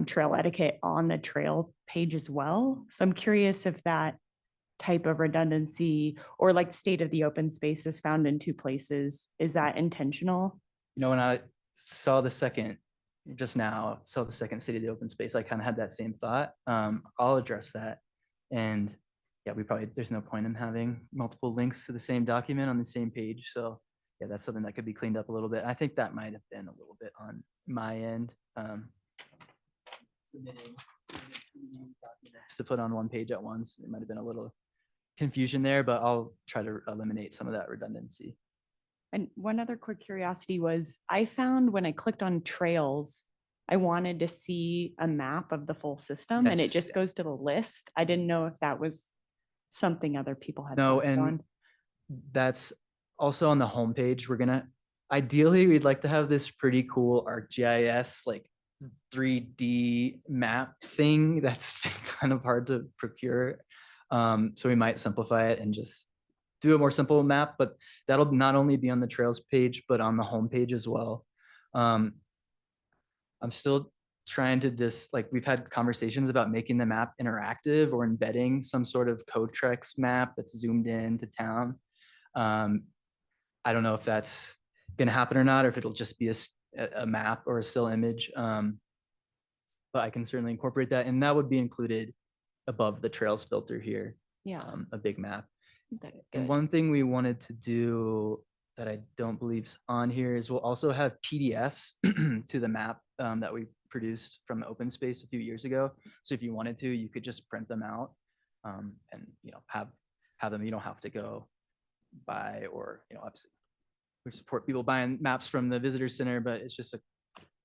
trail etiquette on the trail page as well. So I'm curious if that type of redundancy or like state of the open space is found in two places. Is that intentional? When I saw the second state of the open space, I kind of had that same thought. I'll address that. And yeah, there's no point in having multiple links to the same document on the same page. So yeah, that's something that could be cleaned up a little bit. I think that might have been a little bit on my end. Submitting documents to put on one page at once. It might have been a little confusion there, but I'll try to eliminate some of that redundancy. And one other quick curiosity was I found when I clicked on trails, I wanted to see a map of the full system and it Yes. just goes to the list. I didn't know if that was something other people had No, thoughts and on. that's also on the homepage. Ideally, we'd like to have this pretty cool ArcGIS, like 3D map thing that's kind of hard to procure. So we might simplify it and just do a more simple map, but that'll not only be on the trails page, but on the homepage as well. I'm still trying to we've had conversations about making the map interactive or embedding some sort of Cotrex map that's zoomed in to town. I don't know if that's going to happen or not, or if it'll just be a map or a still image. But I can certainly incorporate that. And that would be included above the trails filter here. Yeah. A big map. Good. And one thing we wanted to do that I don't believe's on here is we'll also have PDFs to the map that we produced from open space a few years ago. So if you wanted to, you could just print them out and have them. You don't have to go buy or obviously we support people buying maps from the visitor center, but it's just a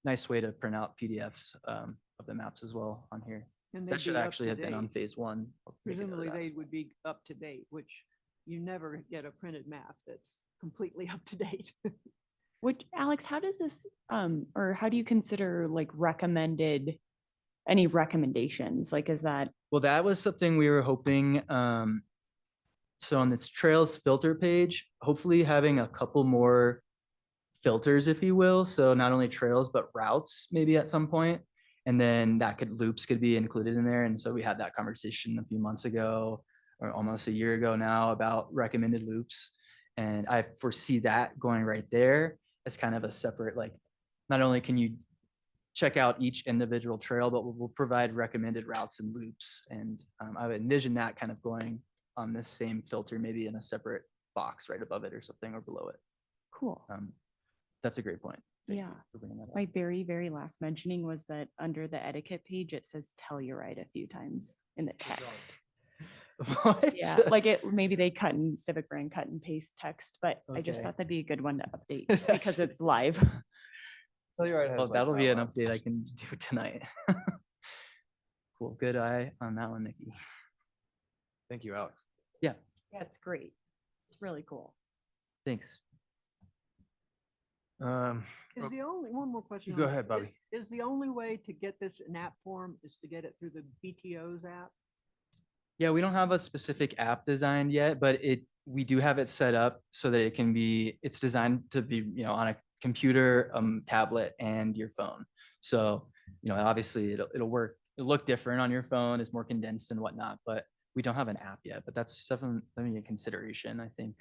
nice way to print out PDFs of the maps as well on here. And That they'd should be up actually to have been on date. phase one. I'll make a note of Presumably that. they would be up to date, which you never get a printed map that's completely up to date. Which, Alex, how does this, or how do you consider like any recommendations? Like, is that, Well, that was something we were hoping. So on this trails filter page, hopefully having a couple more filters, if you will. So not only trails, but routes maybe at some point. And then loops could be included in there. And so we had that conversation a few months ago or almost a year ago now about recommended loops. And I foresee that going right there as kind of a separate, not only can you check out each individual trail, but we'll provide recommended routes and loops. And I would envision that kind of going on this same filter, maybe in a separate box right above it or something or below it. cool? That's a great point. Thank you Yeah. for bringing that up. My very, very last mentioning was that under the etiquette page, it says Telluride a few times in the text. What? Yeah, like maybe they Civic Brand cut and paste text, but I just Okay. thought that'd be a good one to update That's- because it's live. Well, that'll be an update I can do tonight. Cool. Good eye on that one, Nikki. Thank you, Alex. Yeah, it's great. It's really cool. Thanks. Is the only, one more question. go on ahead, this. Bobby. Is the only way to get this in app form is to get it through the BTO's app? Yeah, we don't have a specific app designed yet, but we do have it set up so that it's designed to be, on a computer, tablet, and your phone. So, obviously it'll work. It'll look different on your phone. It's more condensed and whatnot, but we don't have an app yet. But that's something a consideration, I think.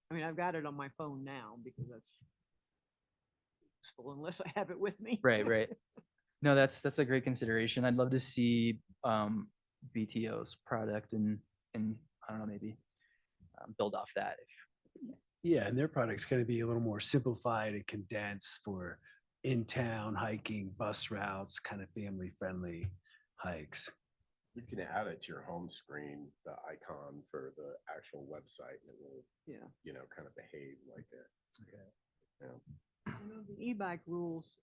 I mean, I've got it on my phone now because that's useful unless I have it with me. Right. No, that's a great consideration. I'd love to see BTO's product and I don't know, maybe build off that. Yeah, and their product's going to be a little more simplified and condensed for in-town hiking, bus routes, kind of family-friendly hikes. You can add it to your home screen, the icon for the actual website, and it will, Yeah. you know, kind of behave like it. Okay. Yeah. You know, the e-bike rules,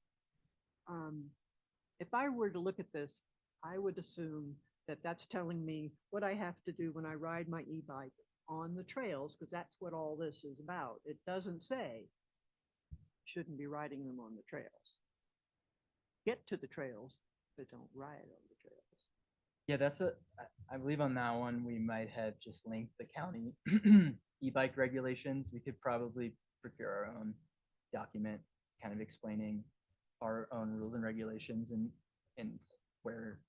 if I were to look at this, I would assume that that's telling me what I have to do when I ride my e-bike on the trails, because that's what all this is about. It doesn't say shouldn't be riding them on the trails. Get to the trails, but don't ride on the trails. Yeah, I believe on that one, we might have just linked the county e-bike regulations. We could probably prepare our own document kind of explaining our own rules and regulations and where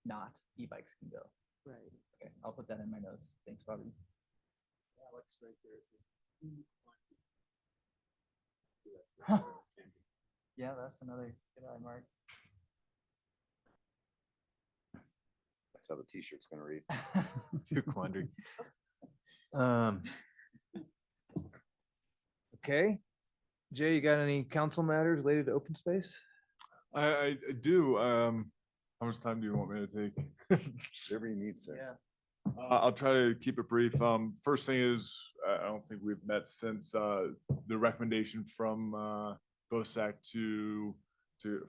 not e-bikes can go. Right. Okay, I'll put that in my notes. Thanks, Bobby. Alex right there. Yeah, that's another good eye, Mark. That's how the t-shirt's gonna read. Too quandary. Okay. Jay, you got any council matters related to open space? I do. How much time do you want me to take? Whatever you need, sir. Yeah. I'll try to keep it brief. First thing is, I don't think we've met since the recommendation from BOSAC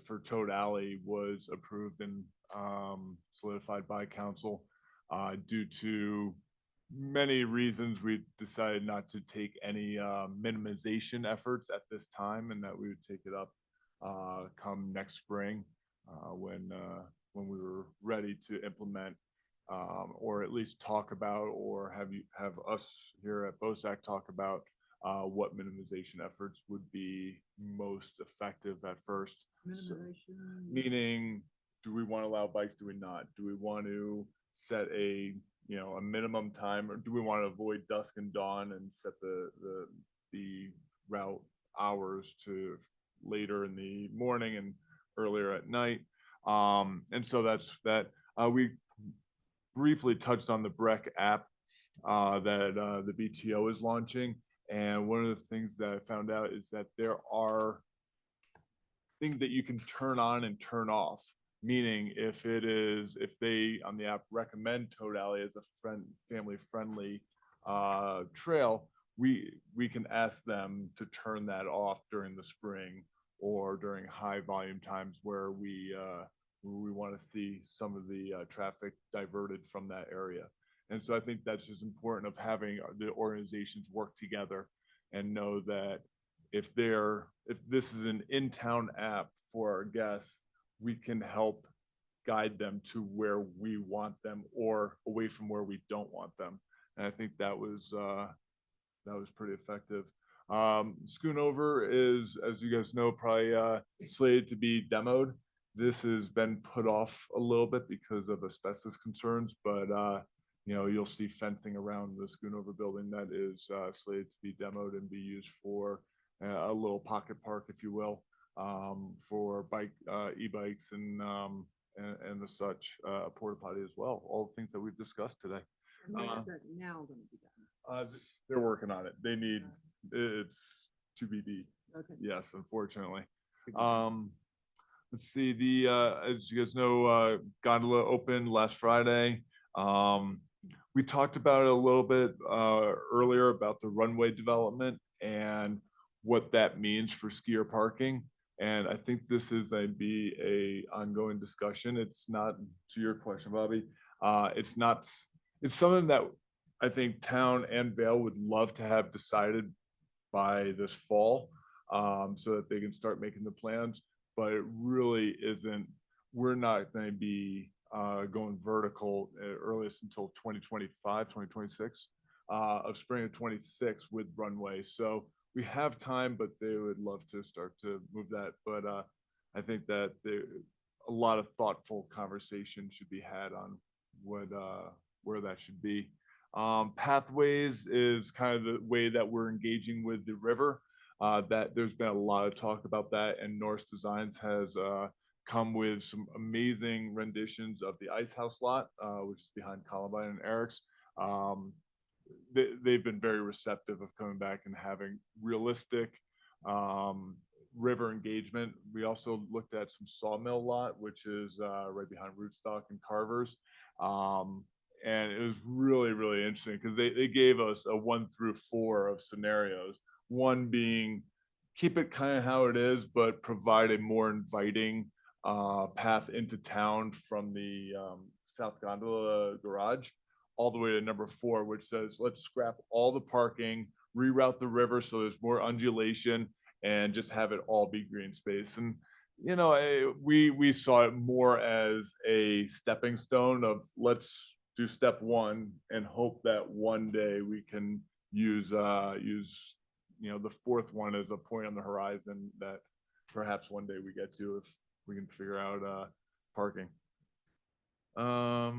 for Toad Alley was approved and solidified by council. Due to many reasons, we decided not to take any minimization efforts at this time, and that we would take it up come next spring when we were ready to implement or at least talk about, or have us here at BOSAC talk about what minimization efforts would be most effective at first. Minimization. Meaning, do we want to allow bikes? Do we not? Do we want to set a minimum time, or do we want to avoid dusk and dawn and set the route hours to later in the morning and earlier at night? And so that's that. We briefly touched on the Breck app that the BTO is launching. And one of the things that I found out is that there are things that you can turn on and turn off. Meaning if they on the app recommend Toad Alley as a family friendly trail, we can ask them to turn that off during the spring or during high volume times where we want to see some of the traffic diverted from that area. And so I think that's just important of having the organizations work together and know that if this is an in-town app for our guests, we can help guide them to where we want them or away from where we don't want them. And I think that was pretty effective. Schoonover is, as you guys know, probably slated to be demoed. This has been put off a little bit because of asbestos concerns, but you'll see fencing around the Schoonover building that is slated to be demoed and be used for a little pocket park, if you will, for e-bikes and the such, porta potty as well. All the things that we've discussed today. When is that now going to be done? They're working on it. It's TBD. Okay. Yes, unfortunately. Let's see, as you guys know, gondola opened last Friday. We talked about it a little bit earlier about the runway development and what that means for skier parking. And I think this is be a ongoing discussion. It's not, to your question, Bobby, it's something that I think town and Vail would love to have decided by this fall, so that they can start making the plans. But it really isn't. We're not going to be going vertical earliest until 2025, 2026, of spring of 26 with runway. So we have time, but they would love to start to move that. But I think that a lot of thoughtful conversation should be had on where that should be. Pathways is kind of the way that we're engaging with the river. That there's been a lot of talk about that, and Norse Designs has come with some amazing renditions of the Ice House lot, which is behind Columbine and Eric's. They've been very receptive of coming back and having realistic river engagement. We also looked at some Sawmill lot, which is right behind Rootstock and Carver's. And it was really, really interesting because they gave us a 1 through 4 of scenarios. One being keep it kind of how it is, but provide a more inviting path into town from the South Gondola garage all the way to number 4, which says, let's scrap all the parking, reroute the river so there's more undulation, and just have it all be green space. And, you know, we saw it more as a stepping stone of let's do step 1 and hope that one day we can use, you know, the 4th one as a point on the horizon that perhaps one day we get to if we can figure out parking. I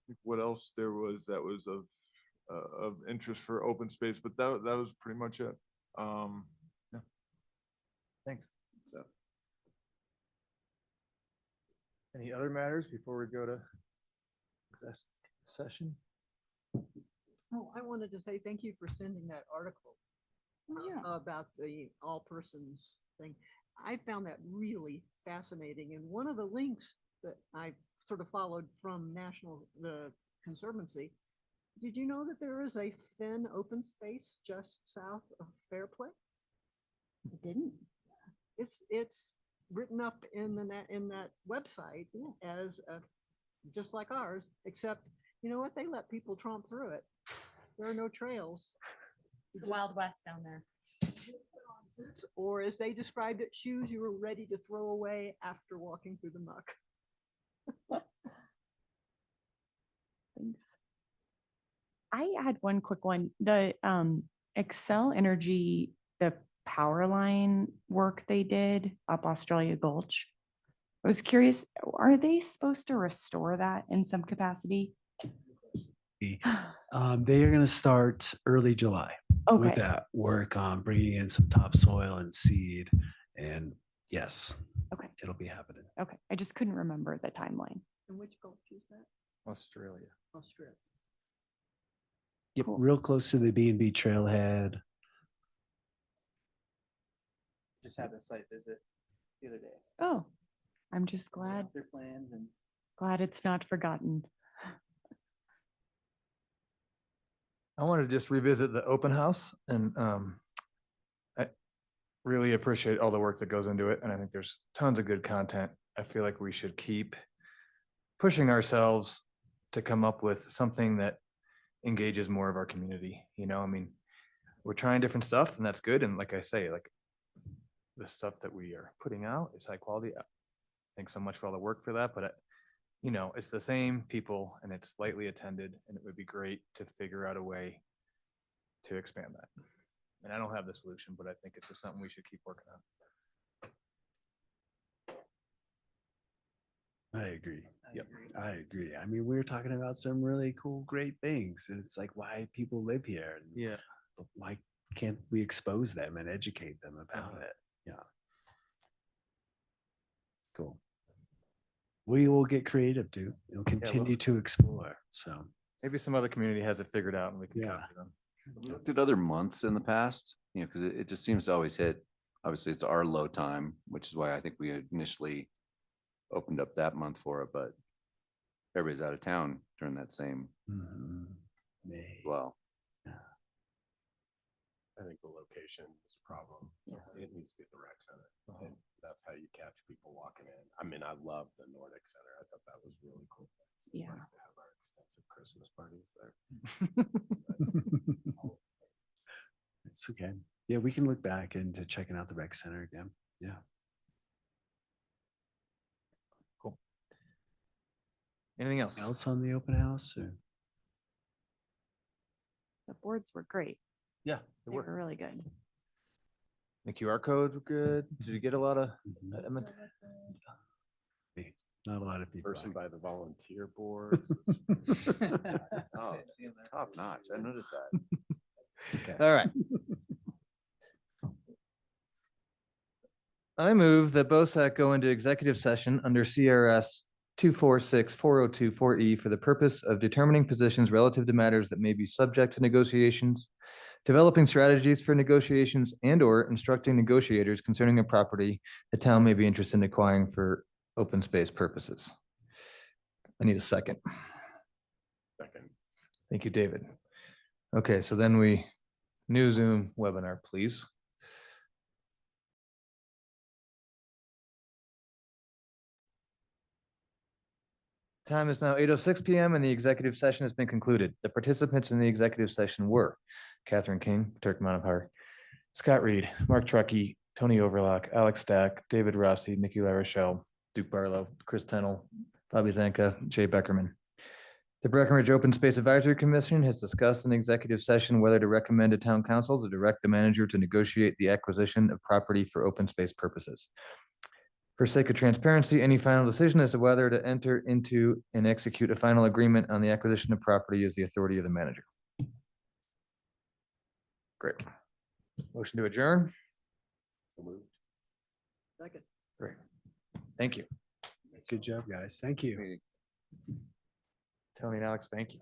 think what else there was that was of interest for open space, but that was pretty much it. Yeah. Thanks. So. Any other matters before we go to session? Oh, I wanted to say thank you for sending that article about the all persons thing. I found that really fascinating. And one of the links that I sort of followed from the Conservancy, did you know that there is a thin open space just south of Fairplay? I didn't. It's written up in that website as just like ours, except you know what? They let people tromp through it. There are no trails. It's the Wild West down there. Or as they described it, shoes you were ready to throw away after walking through the muck. Thanks. I had one quick one. The Excel Energy, the power line work they did up Australia Gulch. I was curious, are they supposed to restore that in some capacity? They are going to start early July with Okay. that work on bringing in some topsoil and seed. And yes, Okay. it'll be happening. Okay. I just couldn't remember the timeline. And which gulch is that? Australia. Australia. Yep, Cool. real close to the B&B trailhead. Just had a site visit the other day. Oh, I'm just glad Their plans and it's not forgotten. I want to just revisit the open house, and I really appreciate all the work that goes into it. And I think there's tons of good content. I feel like we should keep pushing ourselves to come up with something that engages more of our community. You know, I mean, we're trying different stuff and that's good. And like I say, like the stuff that we are putting out is high quality. Thanks so much for all the work for that. But you know, it's the same people and it's lightly attended, and it would be great to figure out a way to expand that. And I don't have the solution, but I think it's just something we should keep working on. I agree. Yep, I agree. I mean, we were talking about some really cool, great things. And it's like why people live here. And Yeah. why can't we expose them and educate them about it? Yeah. Cool. We will get creative too. We'll continue to explore. So maybe some other community has it figured out and we can Yeah. copy them. We looked at other months in the past, you know, because it just seems to always hit. Obviously, it's our low time, which is why I think we initially opened up that month for it, but everybody's out of town during that same May. well. I think the location is a problem. It needs to be at the rec center. And that's how you catch people walking in. I mean, I love the Nordic Center. I thought that was really cool. Yeah. Like to have our extensive Christmas parties there. It's okay. Yeah, we can look back into checking out the rec center again. Yeah. Cool. Anything else? Else on the open house? Or? The boards were great. Yeah, They were really good. the QR codes were good. Did you get a lot of? Not a lot of people. Person by the volunteer boards. Oh, top notch. I noticed that. Okay. All right. I move that BOSAC go into executive session under CRS 2464024E for the purpose of determining positions relative to matters that may be subject to negotiations, developing strategies for negotiations, and/or instructing negotiators concerning a property the town may be interested in acquiring for open space purposes. I need a second. Second. Thank you, David. Okay, so then new Zoom webinar, please. Time is now 8:06 PM and the executive session has been concluded. The participants in the executive session were Catherine King, Turk Manapar, Scott Reed, Mark Truckee, Tony Overlock, Alex Stack, David Rossi, Nikki LaRochelle, Duke Barlow, Chris Tennell, Bobby Zanka, Jay Beckerman. The Breckenridge Open Space Advisory Commission has discussed in executive session whether to recommend to town council to direct the manager to negotiate the acquisition of property for open space purposes. For sake of transparency, any final decision as to whether to enter into and execute a final agreement on the acquisition of property is the authority of the manager. Great. Motion to adjourn. Second. Great. Thank you. Good job, guys. Thank you. Tony and Alex, thank you.